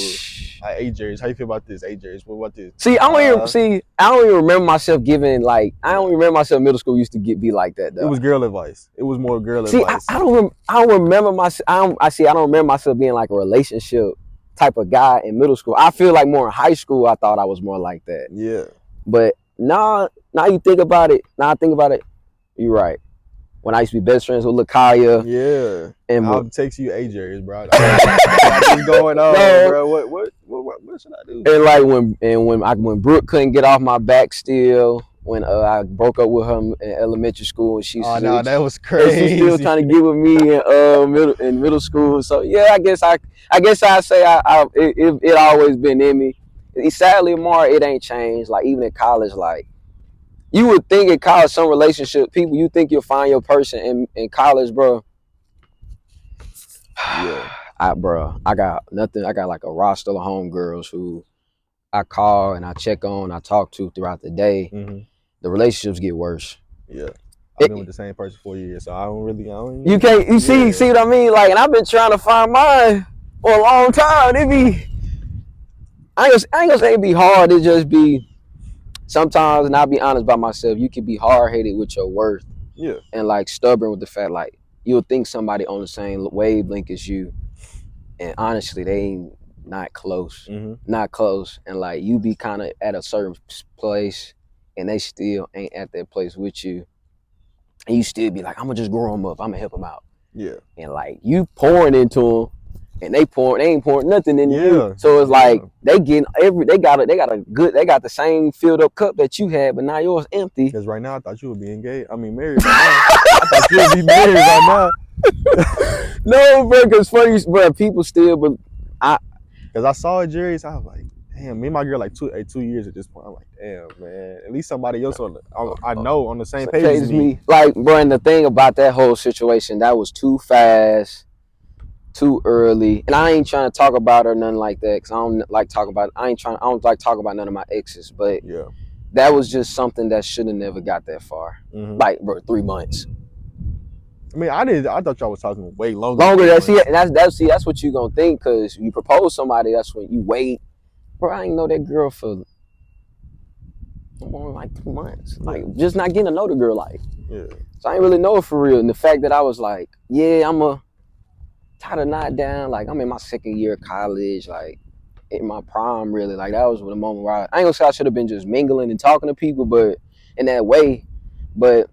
Like, AJ's, how you feel about this? AJ's, what about this? See, I don't even remember myself giving like. I don't remember myself. Middle school used to be like that though. It was girl advice. It was more girl advice. I don't remember myself. I don't remember myself being like a relationship type of guy in middle school. I feel like more in high school. I thought I was more like that. Yeah. But now you think about it. Now I think about it. You're right. When I used to be best friends with Lakaya. Yeah. And I'll text you AJ's, bro. What's going on, bro? What should I do? And like when Brooke couldn't get off my back still, when I broke up with her in elementary school, and she's that was crazy. She's still trying to get with me in middle school. So yeah, I guess I say it always been in me. Sadly, Amar, it ain't changed. Like even in college, like you would think in college, some relationship people, you think you'll find your person in college, bro. Yeah. I got nothing. I got like a roster of homegirls who I call and I check on, I talk to throughout the day. Mm-hmm. The relationships get worse. Yeah. I've been with the same person for years, so I don't. See what I mean? Like, and I've been trying to find mine for a long time. I ain't gonna say it be hard. It just be sometimes, and I'll be honest by myself, you can be hard headed with your worth. Yeah. And like stubborn with the fact, like you'll think somebody on the same wavelength as you, and honestly, they ain't not close. Mm-hmm. Not close. And like you be kind of at a certain place, and they still ain't at that place with you. And you still be like, I'm gonna just grow them up. I'm gonna help them out. Yeah. And like you pouring into them, and they ain't pouring nothing into you. So it's like they got the same filled up cup that you had, but now yours empty. Because right now I thought you would be engaged. I mean married. I thought you would be married right now. No, bro, because funny, bro, people still, but because I saw Jerry's, I was like, damn, me and my girl like 2 years at this point. I'm like, damn, man, at least somebody else I know on the same page as me. Like, bro, and the thing about that whole situation, that was too fast, too early, and I ain't trying to talk about her nothing like that, because I don't like talking about. I don't like talking about none of my exes, but yeah, that was just something that should have never got that far. Mm-hmm. Like, bro, 3 months. I mean, I thought y'all was talking way longer. That's what you gonna think, because you propose somebody, that's when you wait. Bro, I ain't know that girl for like 2 months. Like, just not getting to know the girl, like. Yeah. So I ain't really know her for real. And the fact that I was like, yeah, I'm a tie the knot down. Like, I'm in my second year of college, like in my prime, really. Like, that was the moment where I ain't gonna say I should have been just mingling and talking to people, but in that way, but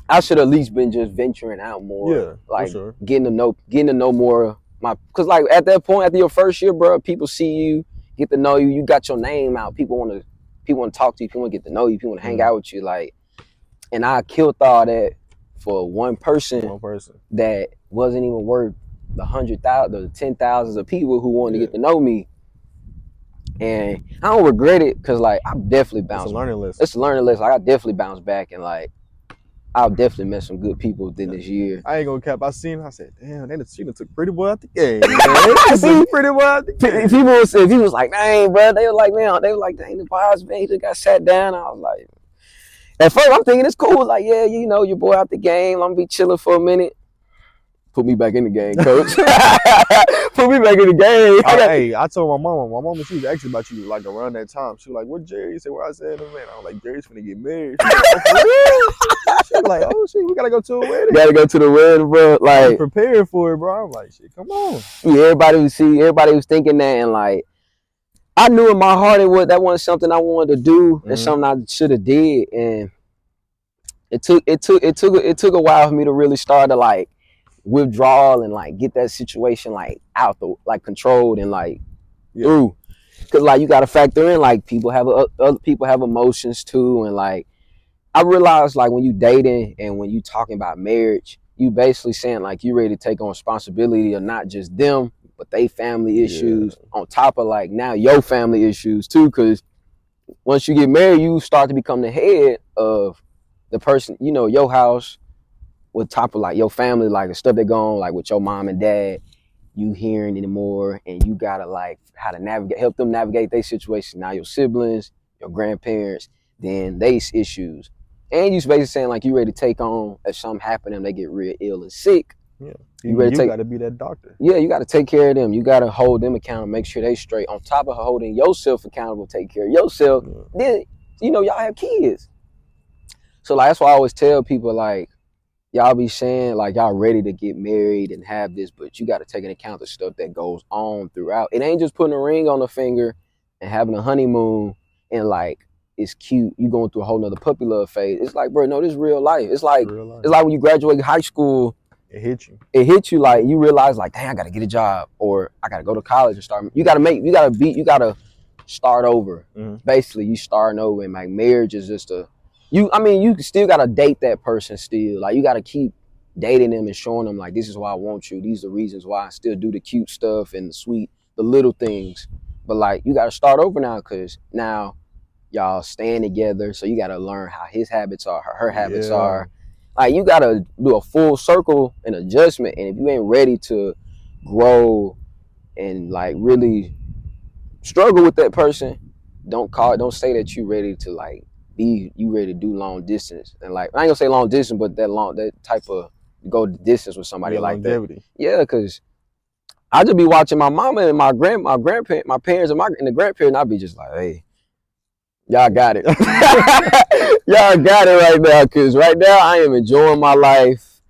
I should at least been just venturing out more. Yeah, like for sure. getting to know more because like at that point, after your first year, bro, people see you, get to know you, you got your name out, people want to talk to you, people want to get to know you, people want to hang out with you, like. And I killed all that for one person that wasn't even worth the 100,000, the 10,000s of people who wanted to get to know me. And I don't regret it, because like I definitely bounced. It's a learning lesson. It's a learning lesson. Like, I definitely bounced back, and like I've definitely met some good people within Yeah. this year. I ain't gonna cap. I seen her. I said, damn, she done took Pretty Boy out the game, man. See, Took Pretty Boy out the game. people was like, dang, bro. They were like, man, they were like, dang, the vibes, man. He just got sat down. I was like, at first I'm thinking it's cool. Like, yeah, you know, your boy out the game. I'm gonna be chilling for a minute. Put me back in the game, coach. Put me back in the game. Hey, I told my mama, she was asking about you like around that time. She was like, what Jerry? He said, where I said, man. I was like, Jerry's finna get married. She was like, oh, for real? She was like, oh shit, we gotta go to a wedding. Gotta go to the wedding, bro. Like, prepared for it, bro. I'm like, shit, come on. Yeah, everybody was thinking that, and like, I knew in my heart that wasn't something I wanted to do. It's something I should have did, and it took a while for me to really start to like withdraw and like get that situation like out the like controlled and like through, because like you got to factor in like other people have emotions too, and like I realized like when you dating and when you talking about marriage, you basically saying like you ready to take on responsibility of not just them but they family issues on top of like now your family issues too, because once you get married you start to become the head of the person, you know, your house with top of like your family, like the stuff that go on like with your mom and dad, you hearing anymore, and you gotta like how to navigate, help them navigate their situation. Now your siblings, your grandparents, then they issues, and you basically saying like you ready to take on if something happen to them, they get real ill and sick. Yeah, you gotta be that doctor. Yeah, you gotta take care of them. You gotta hold them accountable, make sure they straight. On top of holding yourself accountable, take care of yourself. Then you know y'all have kids, so like that's why I always tell people like, y'all be saying like y'all ready to get married and have this, but you got to take into account the stuff that goes on throughout. It ain't just putting a ring on the finger and having a honeymoon and like it's cute. You going through a whole nother puppy love phase. It's like, bro, no, this is real life. It's like when you graduate high school, it hits you. It hits you like you realize like, dang, I got to get a job or I got to go to college and start. You got to start over. Basically, you starting over, and like marriage is just you still gotta date that person still. Like you gotta keep dating them and showing them like this is why I want you. These are the reasons why I still do the cute stuff and the sweet, the little things. But like you gotta start over now, because now y'all staying together. So you gotta learn how his habits are, her habits are. Like you gotta do a full circle and adjustment. And if you ain't ready to grow and like really struggle with that person, don't say that you ready to like you ready to do long distance. And like I ain't gonna say long distance, but that type of go distance with somebody like longevity. That. Yeah, because I just be watching my mama and my grandparents, my parents and the grandparents, and I be just like, hey, y'all got it. Y'all got it right now, because right now I am enjoying my life.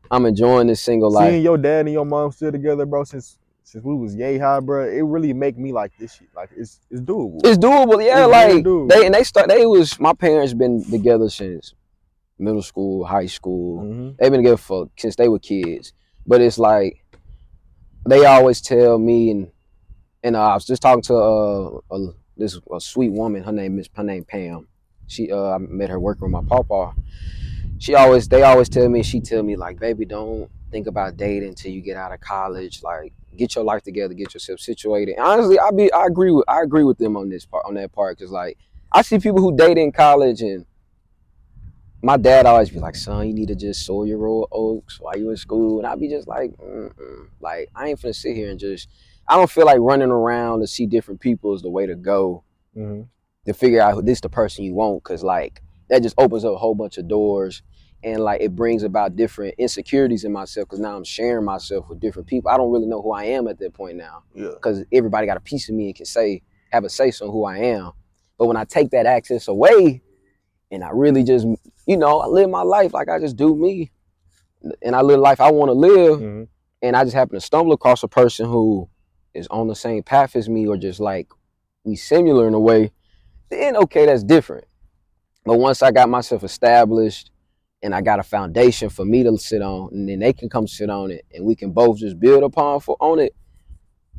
I'm enjoying this single life. Seeing your dad and your mom still together, bro, since we was yay high, bro, it really make me like this shit. Like it's doable. It's doable, yeah. It's like doable. My parents been together since middle school, high school. They've been together since they were kids. But it's like they always tell me, and I was just talking to a sweet woman. Her name Pam. I met her working with my papa. They always tell me, like, baby, don't think about dating until you get out of college. Like, get your life together, get yourself situated. And honestly, I agree with them on that part, because like I see people who date in college, and my dad always be like, son, you need to just sow your royal oaks while you in school. And I be just like, like I ain't finna sit here and I don't feel like running around to see different people is the way to go to figure out who this the person you want, because like that just opens up a whole bunch of doors. And like it brings about different insecurities in myself, because now I'm sharing myself with different people. I don't really know who I am at that point now, because everybody got a piece of me and can have a say on who I am. But when I take that access away and I really just, I live my life like I just do me, and I live the life I want to live, and I just happen to stumble across a person who is on the same path as me, or just like we similar in a way, then okay, that's different. But once I got myself established and I got a foundation for me to sit on, and then they can come sit on it, and we can both just build on it.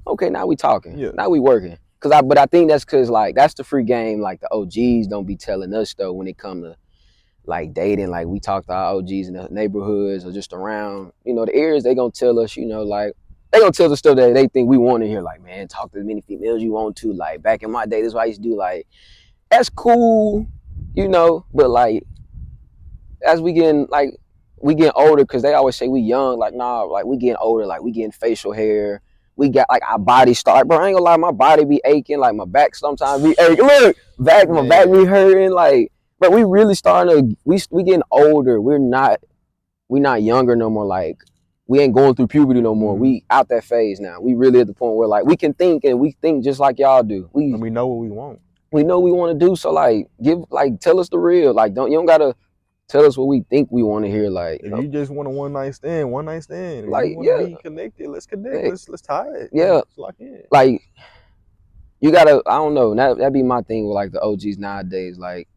Okay, now we talking. Yeah. Now we working. But I think that's because like that's the free game. Like the OGs don't be telling us though when it come to like dating. Like we talk to our OGs in the neighborhoods or just around, the areas. They gonna tell us, like they gonna tell us stuff that they think we want to hear. Like, man, talk to as many females you want to. Like back in my day, this is what I used to do. Like that's cool, but like. as we getting older, because they always say we young. Like nah, like we getting older. Like we getting facial hair. We got like our body start. Bro, I ain't gonna lie, my body be aching. Like my back sometimes be aching. Look, my back be hurting. Like, but we really starting to we getting older. We not younger no more. Like we ain't going through puberty no more. We out that phase now. We really at the point where like we can think, and we think just like y'all do. And we know what we want. We know what we want to do. So like tell us the real. Like you don't gotta tell us what we think we want to hear. Like if you just want a one night stand. If like you want to be connected, let's connect. Let's tie it. Yeah. Let's lock in. Like you gotta, I don't know. That'd be my thing with like the OGs nowadays. Like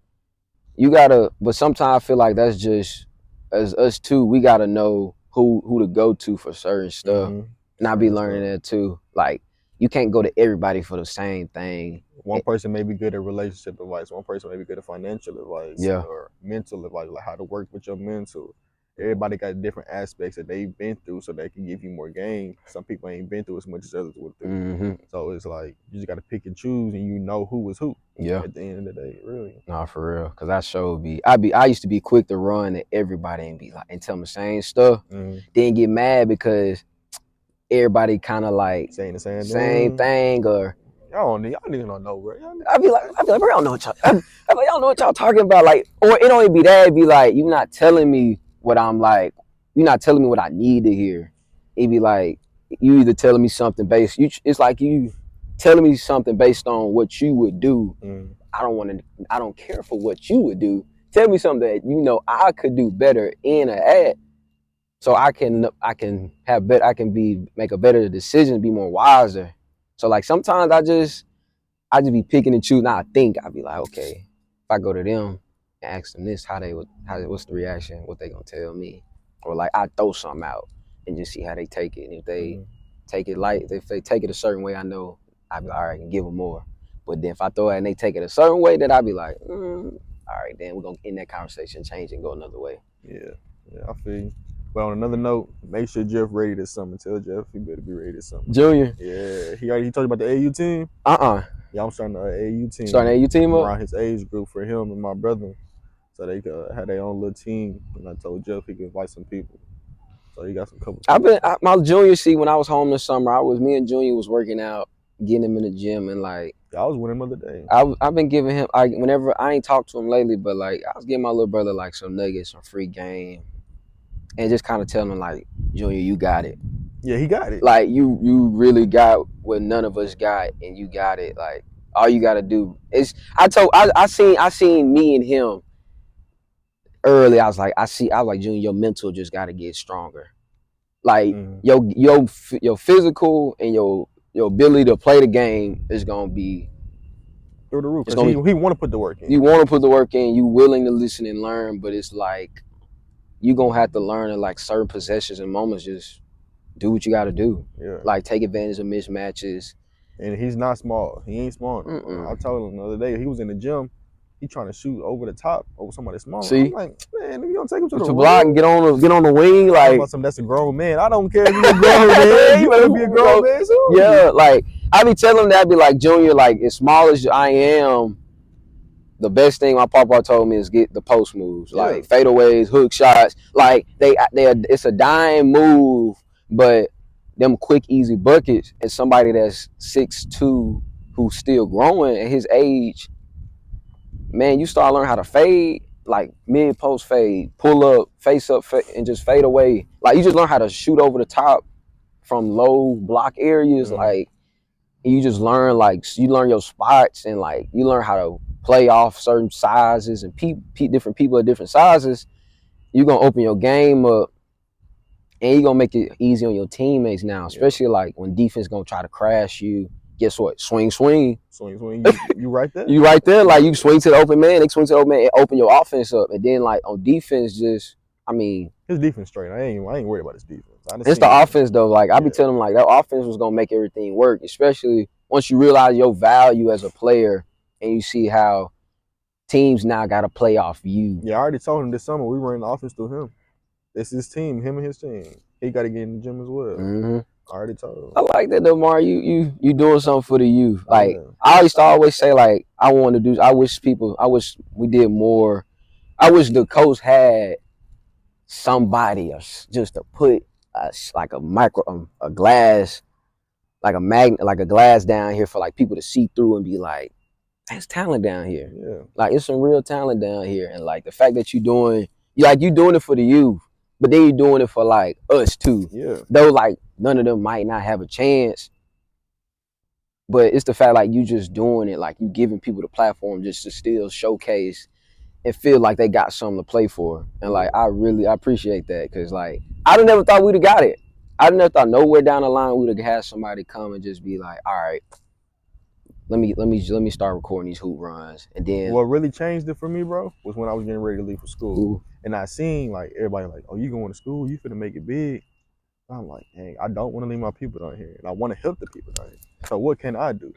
you gotta, but sometimes I feel like that's just as us too. We gotta know who to go to for certain stuff. And I be learning that too. Like you can't go to everybody for the same thing. One person may be good at relationship advice. One person may be good at financial advice. Yeah. Or mental advice, like how to work with your mental. Everybody got different aspects that they've been through, so they can give you more game. Some people ain't been through as much as others would through. So it's like you just got to pick and choose, and you know who is who. Yeah. At the end of the day, really. Nah, for real. Cause I used to be quick to run at everybody and be like and tell them the same stuff. Then get mad because everybody kind of like saying the same thing or. Y'all niggas don't know, bro. I be like, bro, y'all know what y'all. I be like, y'all know what y'all talking about, like, or it don't even be that. It'd be like, you not telling me what I'm like. You're not telling me what I need to hear. It'd be like, you either telling me something based. It's like you telling me something based on what you would do. I don't care for what you would do. Tell me something that you know I could do better in or at, so I can have better. I can make a better decision, be more wiser. So like sometimes I just be picking and choosing. Now I think I'd be like, okay, if I go to them and ask them this, what's the reaction? What they gonna tell me? Or like I throw something out and just see how they take it. And if they take it light, if they take it a certain way, I know I'd be like, all right, I can give them more. But then if I throw it and they take it a certain way, then I'd be like, all right, then we're gonna end that conversation, change and go another way. Yeah, I feel you. But on another note, make sure Jeff ready this summer. Tell Jeff he better be ready this summer. Junior. Yeah, he told you about the AU team. Yeah, I'm starting the AU team. Starting the AU team up around his age group for him and my brother, so they could have their own little team. And I told Jeff he could invite some people. So he got some couple. My junior season when I was home this summer. Me and Junior was working out, getting him in the gym, and like I was with him the other day. I've been giving him whenever I ain't talked to him lately, but like I was giving my little brother like some nuggets, some free game, and just kind of telling him like, Junior, you got it. Yeah, he got it. Like you really got what none of us got, and you got it. Like all you got to do is I seen me and him early. I was like, Junior, your mental just got to get stronger. Like your physical and your ability to play the game is gonna be through the roof. He want to put the work in. You want to put the work in. You willing to listen and learn, but it's like you gonna have to learn in like certain possessions and moments. Just do what you got to do. Yeah. Like take advantage of mismatches. And he's not small. He ain't small. I told him the other day he was in the gym. He trying to shoot over the top over somebody small. See? I'm like, man, if you don't take him to the block and get on the wing, like that's a grown man. I don't care if you're a grown man. You better be a grown man too. Yeah, like I be telling him that. I be like, Junior, like as small as I am, the best thing my papa told me is get the post moves, like fadeaways, hook shots. Like it's a dying move, but them quick, easy buckets. And somebody that's 6'2", who's still growing at his age, man, you start learning how to fade, like mid post fade, pull up, face up, and just fade away. Like you just learn how to shoot over the top from low block areas. Like you just learn, like you learn your spots, and like you learn how to play off certain sizes and different people at different sizes. You're gonna open your game up, and you're gonna make it easy on your teammates now, especially like when defense gonna try to crash you. Guess what? Swing. You right there. You right there. Like you swing to the open man, they swing to the open man, and open your offense up. And then like on defense, his defense straight. I ain't worried about his defense. It's the offense though. Like I be telling him like that offense was gonna make everything work, especially once you realize your value as a player and you see how teams now gotta play off you. Yeah, I already told him this summer we ran the offense through him. It's his team, him and his team. He got to get in the gym as well. I already told him. I like that though, Mar. You doing something for the youth. Like I used to always say, like I wish we did more I wish the coach had somebody just to put like a glass, like a magnet, like a glass down here for like people to see through and be like, there's talent down here. Yeah. Like it's some real talent down here, and like the fact that you doing it for the youth, but then you doing it for like us too. Yeah. Though like none of them might not have a chance, but it's the fact like you just doing it, like you giving people the platform just to still showcase and feel like they got something to play for. And like I appreciate that, because like I never thought we'd have got it. I never thought nowhere down the line we'd have had somebody come and just be like, all right, let me start recording these hoop runs. And then what really changed it for me, bro, was when I was getting ready to leave for school. Ooh. And I seen like everybody like, oh, you going to school, you finna make it big. And I'm like, dang, I don't want to leave my people down here, and I want to help the people down here. So what can I do?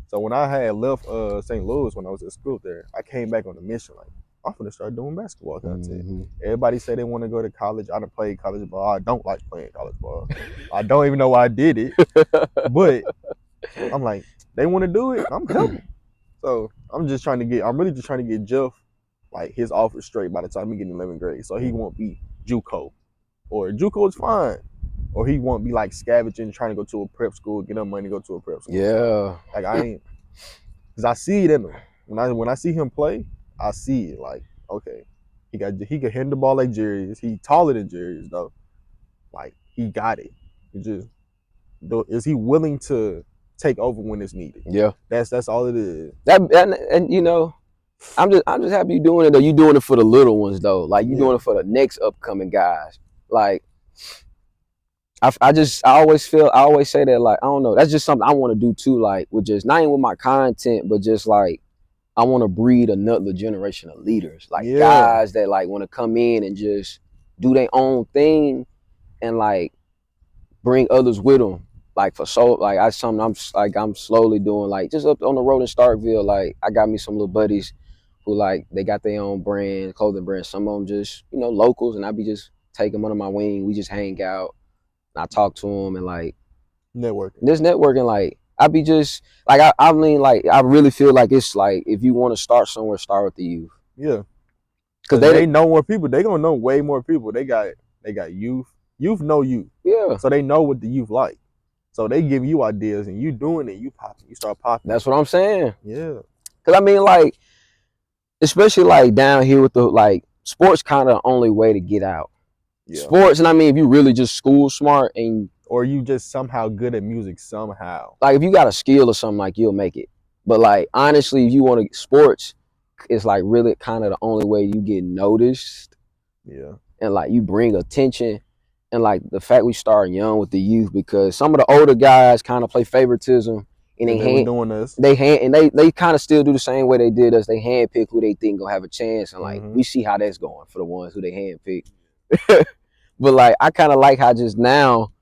So when I had left St. Louis when I was at school there, I came back on a mission like, I'm gonna start doing basketball content. Mm-hmm. Everybody say they want to go to college. I done played college ball. I don't like playing college ball. I don't even know why I did it. But I'm like, they want to do it, I'm helping. So I'm really just trying to get Jeff like his offer straight by the time he get in 11th grade. So he won't be JUCO. Or JUCO is fine. Or he won't be like scavenging, trying to go to a prep school, get him money, go to a prep school. Yeah. So, like I ain't, cause I see it in him. When I see him play, I see it. Like, okay, he can hit the ball like Jerry is. He taller than Jerry is though. Like he got it. Is he willing to take over when it's needed? Yeah. That's all it is. And you know, I'm just happy you doing it though. You doing it for the little ones though. Like you doing it for the next upcoming guys. Like I always say that, like, I don't know, that's just something I want to do too, like with just not even with my content, but just like I want to breed another generation of leaders, like guys that like want to come in and just do their own thing and like bring others with them. Like I'm slowly doing, like just up on the road in Starkville. Like I got me some little buddies who like they got their own brand, clothing brand. Some of them just locals, and I be just taking them under my wing. We just hang out. I talk to them and like networking. Like I be just like I mean, like I really feel like it's like if you want to start somewhere, start with the youth. Yeah, because they know more people. They gonna know way more people. They got youth. Youth know you. Yeah. So they know what the youth like. So they give you ideas, and you doing it. You popping. You start popping. That's what I'm saying. Yeah. Because I mean, like, especially like down here with the like sports, kind of the only way to get out. Yeah. Sports, and I mean, if you really just school smart or you just somehow good at music somehow. Like if you got a skill or something, like you'll make it. But like honestly, if you want to sports, it's like really kind of the only way you get noticed. Yeah. And like you bring attention, and like the fact we start young with the youth, because some of the older guys kind of play favoritism, and they doing this. They kind of still do the same way they did us. They handpick who they think gonna have a chance, and like we see how that's going for the ones who they handpick. But like I kind of like how just now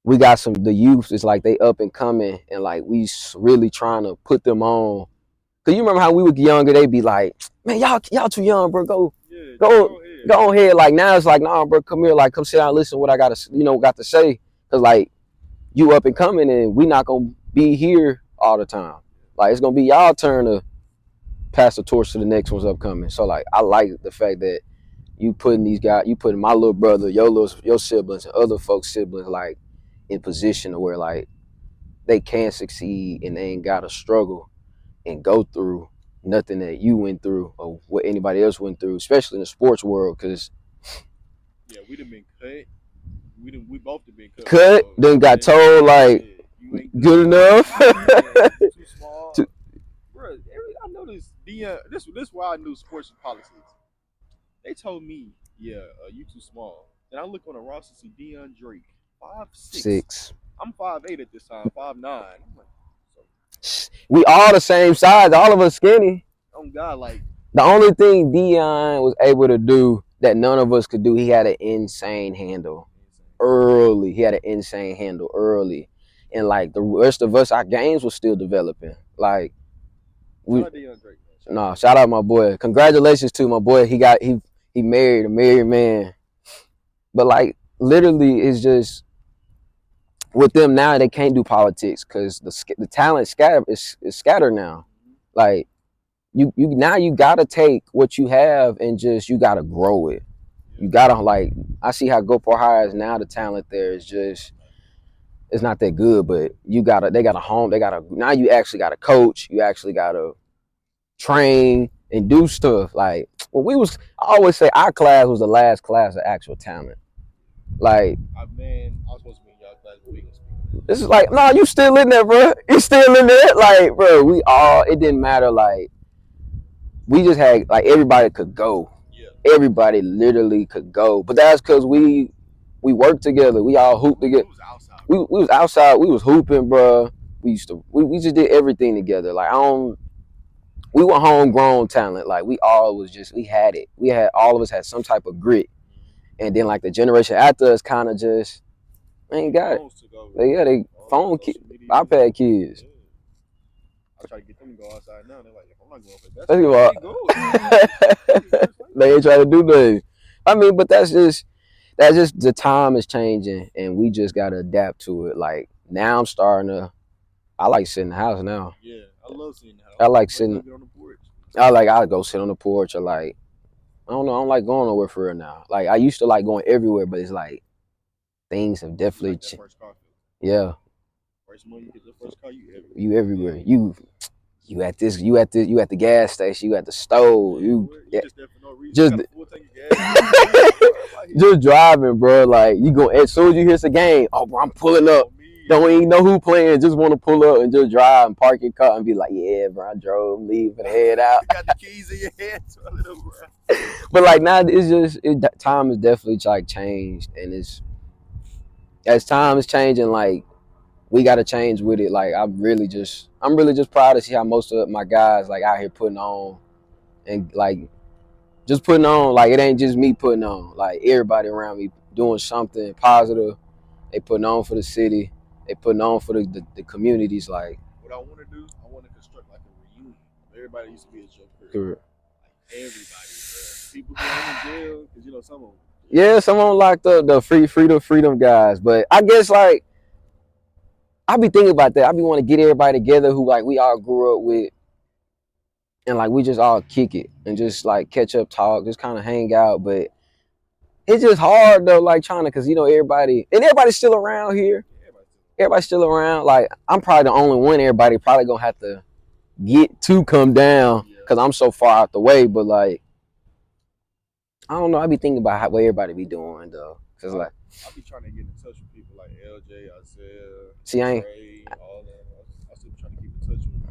we got the youth. It's like they up and coming, and like we really trying to put them on. Cause you remember how we were younger, they'd be like, man, y'all too young, bro. Go ahead. Like now it's like, nah, bro, come here, like come sit down and listen to what I got to say. Cause like you up and coming, and we not gonna be here all the time. Like it's gonna be y'all turn to pass the torch to the next ones upcoming. So like I like the fact that you putting my little brother, your siblings, and other folks' siblings like in position to where like they can succeed and they ain't gotta struggle and go through nothing that you went through or what anybody else went through, especially in the sports world. Cause we done been cut. We both have been cut. So then got told like you ain't good enough. Too small. Bro, I know this. This is why I knew sports and politics. They told me, you too small. And I look on the roster and see Deion Drake, 5'6". I'm 5'8" at this time, 5'9". I'm like, we all the same size. All of us skinny. Oh God, like the only thing Deion was able to do that none of us could do, he had an insane handle early. And like the rest of us, our games were still developing. Like shout out my boy. Congratulations to my boy. He married a married man. But like literally, it's just with them now, they can't do politics because the talent is scattered now. Like you now you gotta take what you have and just you gotta grow it. You Yeah. gotta like I see how Gopar High is now. The talent there is just it's not that good, but they got a home. They got a now you actually got to coach. You actually got to train and do stuff. Like when we was, I always say our class was the last class of actual talent. Like Man, I was supposed to be in y'all class, but we gonna speak. this is like, no, you still in there, bro. You still in there, like, bro. We all it didn't matter. Like we just had like everybody could go. Yeah. Everybody literally could go, but that's because we worked together. We all hooped together. We was outside. We was outside. We was hooping, bro. We just did everything together. Like we were homegrown talent. Like we had it. We had all of us had some type of grit. And then like the generation after us kind of just ain't got it. They phone kids, iPad kids. Yeah. I try to get them to go outside now. They're like, I'm not going for that. They ain't trying to do nothing. I mean, but that's just the time is changing and we just gotta adapt to it. Like now I'm starting to I like sitting in the house now. Yeah, I love sitting in the house. I like sitting on the porch. I'll go sit on the porch or like I don't know, I don't like going nowhere for real now. Like I used to like going everywhere, but it's like things have definitely changed. Yeah. First month you get the first car, you everywhere. You at the gas station, you at the stove, you just there for no reason. Just driving, bro. Like you go as soon as you hear the game, oh bro, I'm pulling up. Don't even know who playing, just want to pull up and just drive and park your car and be like, yeah, bro, I drove, leave and head out. You got the keys in your hand, bro. But like now, it's just time is definitely like changed, and it's as time is changing, like we got to change with it. Like I'm really just proud to see how most of my guys like out here putting on and like just putting on. Like it ain't just me putting on. Like everybody around me doing something positive. They putting on for the city. They putting on for the communities. Like what I want to do, I want to construct like a reunion. Everybody used to be a joker. Correct. Like everybody, people going in jail because you know some of them. Yeah, some of them locked up, the freedom guys. But I guess like I be thinking about that. I be want to get everybody together who like we all grew up with, and like we just all kick it and just like catch up, talk, just kind of hang out. But it's just hard though, like trying to, cause you know everybody's still around here. Everybody's still around. Like I'm probably the only one. Everybody probably gonna have to get to come down, cause I'm so far out the way. But like I don't know. I be thinking about what everybody be doing though, cause like I be trying to get in touch with people like LJ, Isaiah, see, I ain't. Trey, all that. I still trying to keep in touch with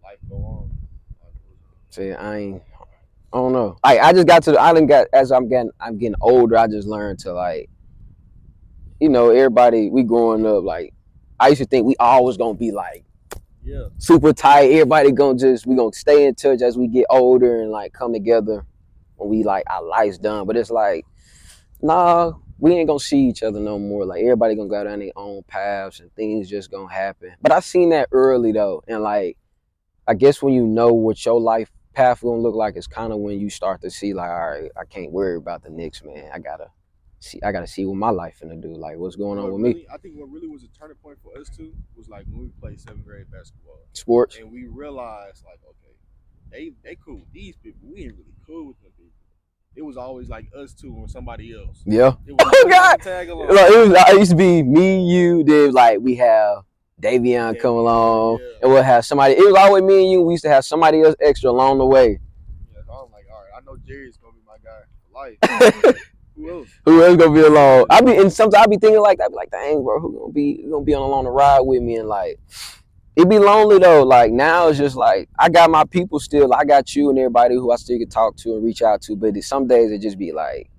life go on. See, I don't know. I just got to. I didn't got as I'm getting older. I just learned to like, you know, everybody. We growing up like, I used to think we always gonna be like, super tight. Everybody we gonna stay in touch as we get older and like come together when we like our life's done. But it's like, nah, we ain't gonna see each other no more. Like everybody gonna go down their own paths and things just gonna happen. But I seen that early though, and like, I guess when you know what your life path gonna look like, it's kind of when you start to see like, all right, I can't worry about the next man. I gotta see what my life finna do. Like what's going on with me. I think what really was a turning point for us too was like when we played 7th grade basketball, sports, and we realized like, okay, they cool with these people. We ain't really cool with them people. It was always like us two or somebody else. Yeah. It was oh God. Tag along. Like, it used to be me, you. Then like we have Davion come along, and we'll have somebody. It was always me and you. We used to have somebody else extra along the way. Yeah, so I'm like, all right, I know Jerry's gonna be my guy for life. Who else gonna be along? Sometimes I be thinking like that. I be like, dang, bro, who gonna be on along the ride with me? And like, it be lonely though. Like now it's just like I got my people still. I got you and everybody who I still can talk to and reach out to. But some days it just be like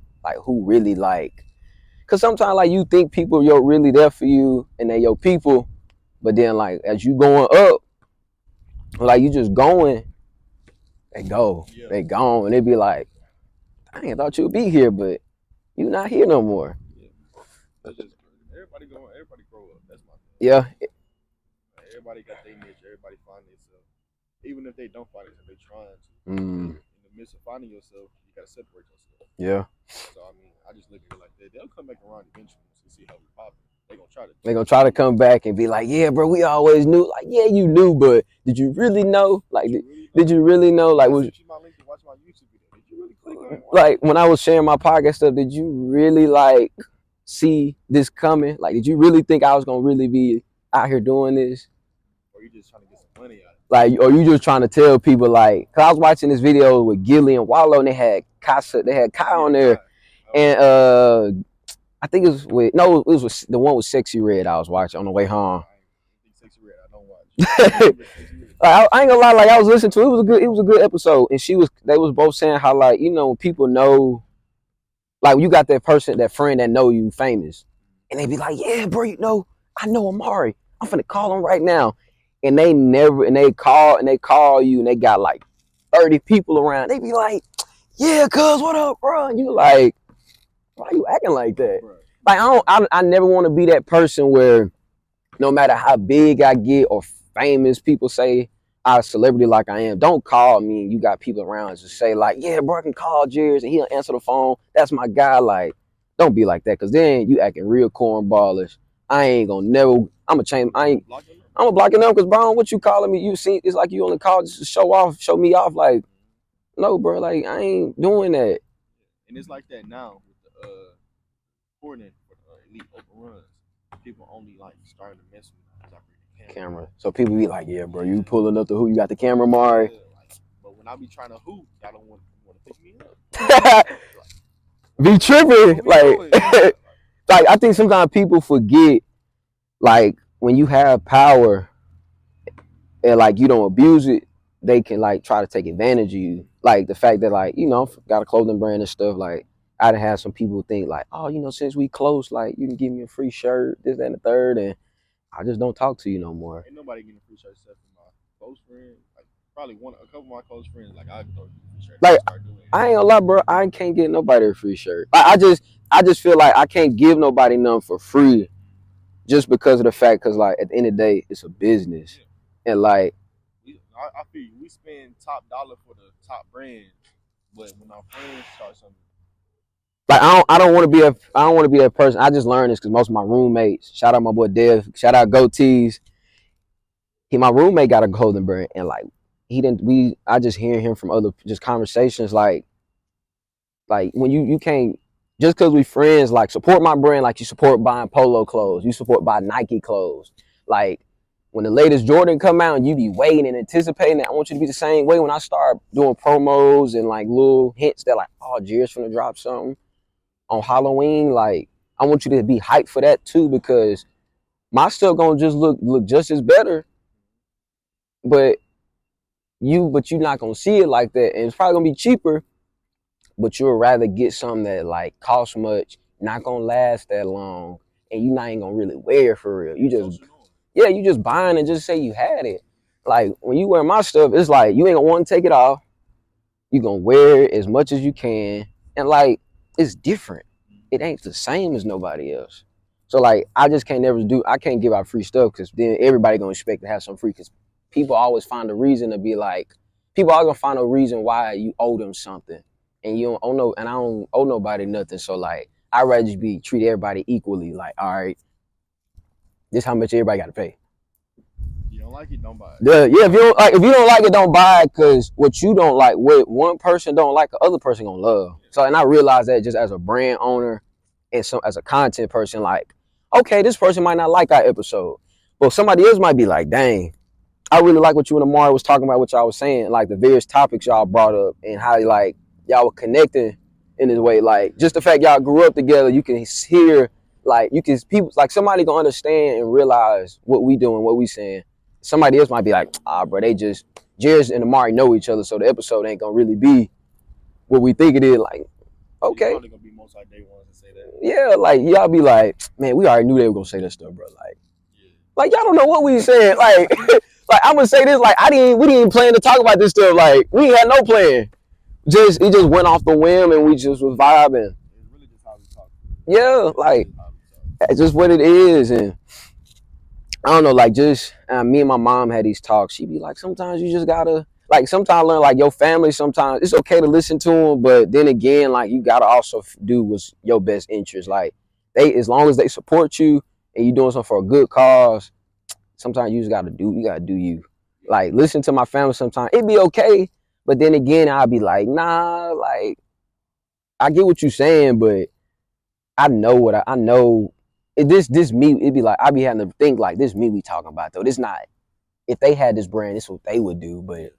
who really like. Cause sometimes like you think people really there for you and they your people. But then, like, as you going up, like, you just going, they go. Yeah. They gone. And they be like, I ain't thought you'd be here, but you not here no more. Yeah. Everybody grow up. That's my thing. Yeah. Everybody got their niche. Everybody find themselves. Even if they don't find it, they're trying to. In the midst of finding yourself, you got to separate yourself. Yeah. So, I mean, I just look at it like that. They'll come back around eventually to see how we pop it. They're gonna try to come back and be like, yeah, bro, we always knew. Like, yeah, you knew, but did you really know? Like, Did you really know? Like, I sent you my link to watch my YouTube video. Did you really click on it? like when I was sharing my podcast stuff, did you really like see this coming? Like, did you really think I was gonna really be out here doing this? Or you just trying to get some money out of it? Like, or you just trying to tell people like? Cause I was watching this video with Gilly and Wallow, and they had Kai on there, and I think it was with it was with the one with Sexy Red I was watching on the way home. Sexy Red, I don't watch. Like, I ain't gonna lie, like I was listening to it. It was a good episode, and they was both saying how like people know, like when you got that friend that know you famous, and they be like, yeah, bro, I know Amari. I'm finna call him right now, and they call you, and they got like 30 people around. They be like, yeah, cuz what up, bro? And you like, why you acting like that? Like I never want to be that person where no matter how big I get or famous, people say I'm a celebrity like I am, don't call me and you got people around to say like, yeah, bro, I can call Jerry's and he'll answer the phone. That's my guy. Like, don't be like that, because then you acting real cornballish. I ain't gonna never, I'm gonna change, I'm gonna block them because, bro, what you calling me? You see, it's like you only call just to show me off. Like, no, bro, like I ain't doing that. And it's like that now with the coordinating for the elite open runs. People only like starting to mess with me because I camera. So people be like, yeah, bro, you pulling up the hoop, you got the camera, Mari. Yeah, like, but when I be trying to hoop, y'all don't want to pick me up. Be tripping. Like, like I think sometimes people forget, like when you have power and like you don't abuse it, they can like try to take advantage of you. Like the fact that like, got a clothing brand and stuff, like I done had some people think like, oh, since we close, like you can give me a free shirt, this, that, and the third, and I just don't talk to you no more. Ain't nobody getting a free shirt except for my close friends. Like probably a couple of my close friends. Like I throw you a free shirt. Like I ain't gonna lie, bro. I can't get nobody a free shirt. I just feel like I can't give nobody none for free, just because of the fact, because like at the end of the day, it's a business, and like I feel you. We spend top dollar for the top brands, but when our friends start something. Like I don't want to be that person. I just learned this because most of my roommates, shout out my boy Dev, shout out Goatees. My roommate got a clothing brand, and like I just hear him from other just conversations like when you can't, just because we friends, like support my brand, like you support buying polo clothes, you support buying Nike clothes. Like when the latest Jordan come out and you be waiting and anticipating that, I want you to be the same way when I start doing promos and like little hints that like, oh, Jerry's finna drop something on Halloween. Like I want you to be hyped for that too, because my stuff gonna just look just as better, but you're not gonna see it like that, and it's probably gonna be cheaper, but you'll rather get something that like costs much, not gonna last that long, and you not even gonna really wear it for real. You just buying and just say you had it. Like when you wear my stuff, it's like you ain't gonna want to take it off. You gonna wear it as much as you can, and like it's different. It ain't the same as nobody else. So like I just can't I can't give out free stuff, because then everybody gonna expect to have some free, because people always find a reason to be like, people are gonna find a reason why you owe them something. And you don't owe no, and I don't owe nobody nothing. So like I'd rather just treat everybody equally. Like, all right, this how much everybody gotta pay. You don't like it, don't buy it. Yeah, if you don't like it, don't buy it, because what you don't like, what one person don't like, the other person gonna love. So, and I realize that just as a brand owner and as a content person, like, okay, this person might not like our episode, but somebody else might be like, dang, I really like what you and Amari was talking about, what y'all was saying, like the various topics y'all brought up and how like y'all were connecting in this way. Like just the fact y'all grew up together, you can hear, like people, like somebody gonna understand and realize what we doing, what we saying. Somebody else might be like, bro, Jerry and Amari know each other, so the episode ain't gonna really be what we think it is. Like, okay. Probably gonna be most like day ones to say that. Yeah, like y'all be like, man, we already knew they were gonna say that stuff, bro. Like y'all don't know what we said. Like, like I'm gonna say this, like we didn't even plan to talk about this stuff. Like we had no plan. It just went off the whim and we just was vibing. It's really just how we talk. Yeah, like it's just what it is. And I don't know, like just me and my mom had these talks. She'd be like, sometimes you just gotta, like sometimes learn, like your family, sometimes it's okay to listen to them, but then again, like you gotta also do what's your best interest. Like as long as they support you and you doing something for a good cause, sometimes you just gotta do you. Like listen to my family sometimes. It'd be okay, but then again, I'd be like, nah, like I get what you're saying, but I know what I know. This me. It'd be like I be having to think like this me we talking about though. This not if they had this brand, this is what they would do, but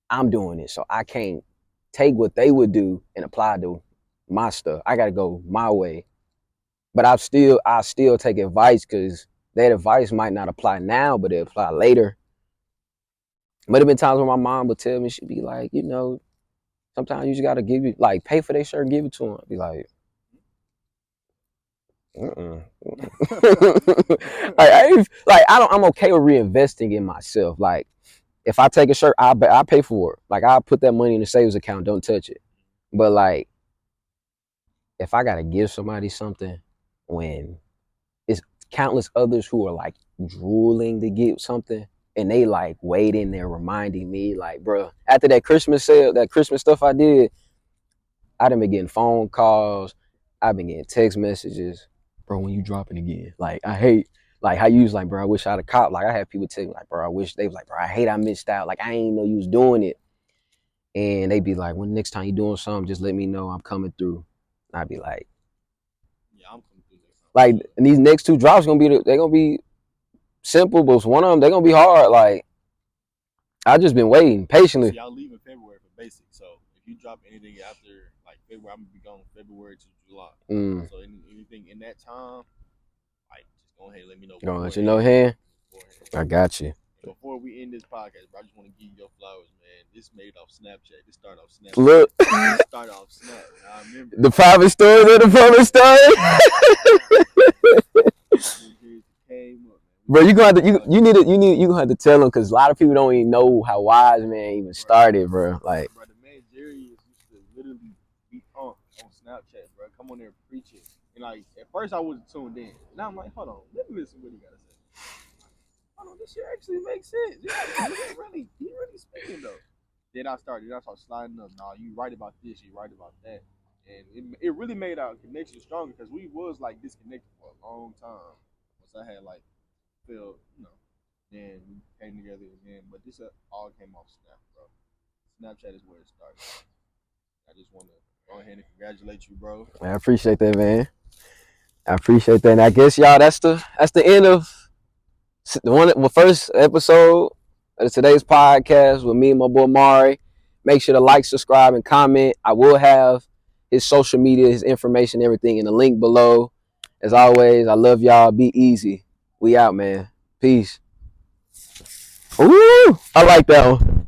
I'm doing it, so I can't take what they would do and apply to my stuff. I gotta go my way. But I still take advice because that advice might not apply now, but it apply later. But there been times when my mom would tell me, she'd be like, you know, sometimes you just gotta give it, like, pay for their shirt and give it to them. I'd be like, I'm okay with reinvesting in myself. Like, if I take a shirt, I pay for it. Like, I put that money in the savings account, don't touch it. But like, if I gotta give somebody something when it's countless others who are like drooling to get something and they like waiting there reminding me like, bro, after that Christmas sale, that Christmas stuff I did, I done been getting phone calls, I've been getting text messages, bro, when you dropping again? Like I hate like how you was like, bro, I wish I'd have caught. Like I had people tell me like, bro, I wish they was like, bro, I hate I missed out. Like I ain't know you was doing it. And they be like, when next time you doing something, just let me know I'm coming through. And I'd be like, Yeah, I'm coming through next time. like and these next two drops they're gonna be simple, but one of them they're gonna be hard. Like I just been waiting patiently. See, y'all leave in February for basic, so if you drop anything after like February, I'm gonna be gone February to July. So anything in that time, like just go ahead and let me know. Gonna let you know, hand. I got you. Before we end this podcast, bro, I just want to give you your flowers, man. This made off Snapchat. This started off Snapchat. Look, This started off Snap. I remember the private stories of the public story. Bro, you gonna have to you gonna have to tell them because a lot of people don't even know how Wiseman even started, bro. Like, bro, the man Jerry used to literally be on Snapchat, bro. Come on there and preach it. And like at first I wasn't tuned in. Now I'm like, hold on, let me listen to what he gotta say. Hold on, this shit actually makes sense. He really speaking though. Then I started sliding up. Nah, you right about this, you right about that. And it really made our connection stronger because we was like disconnected for a long time. Once I had like feel, then we came together again. But this all came off Snap, bro. Snapchat is where it started. I just want to go ahead and congratulate you, bro. I appreciate that, man. I appreciate that. And I guess y'all, that's the end of the first episode of today's podcast with me and my boy Mari. Make sure to like, subscribe, and comment. I will have his social media, his information, everything in the link below. As always, I love y'all. Be easy. We out, man. Peace. Ooh, I like that one.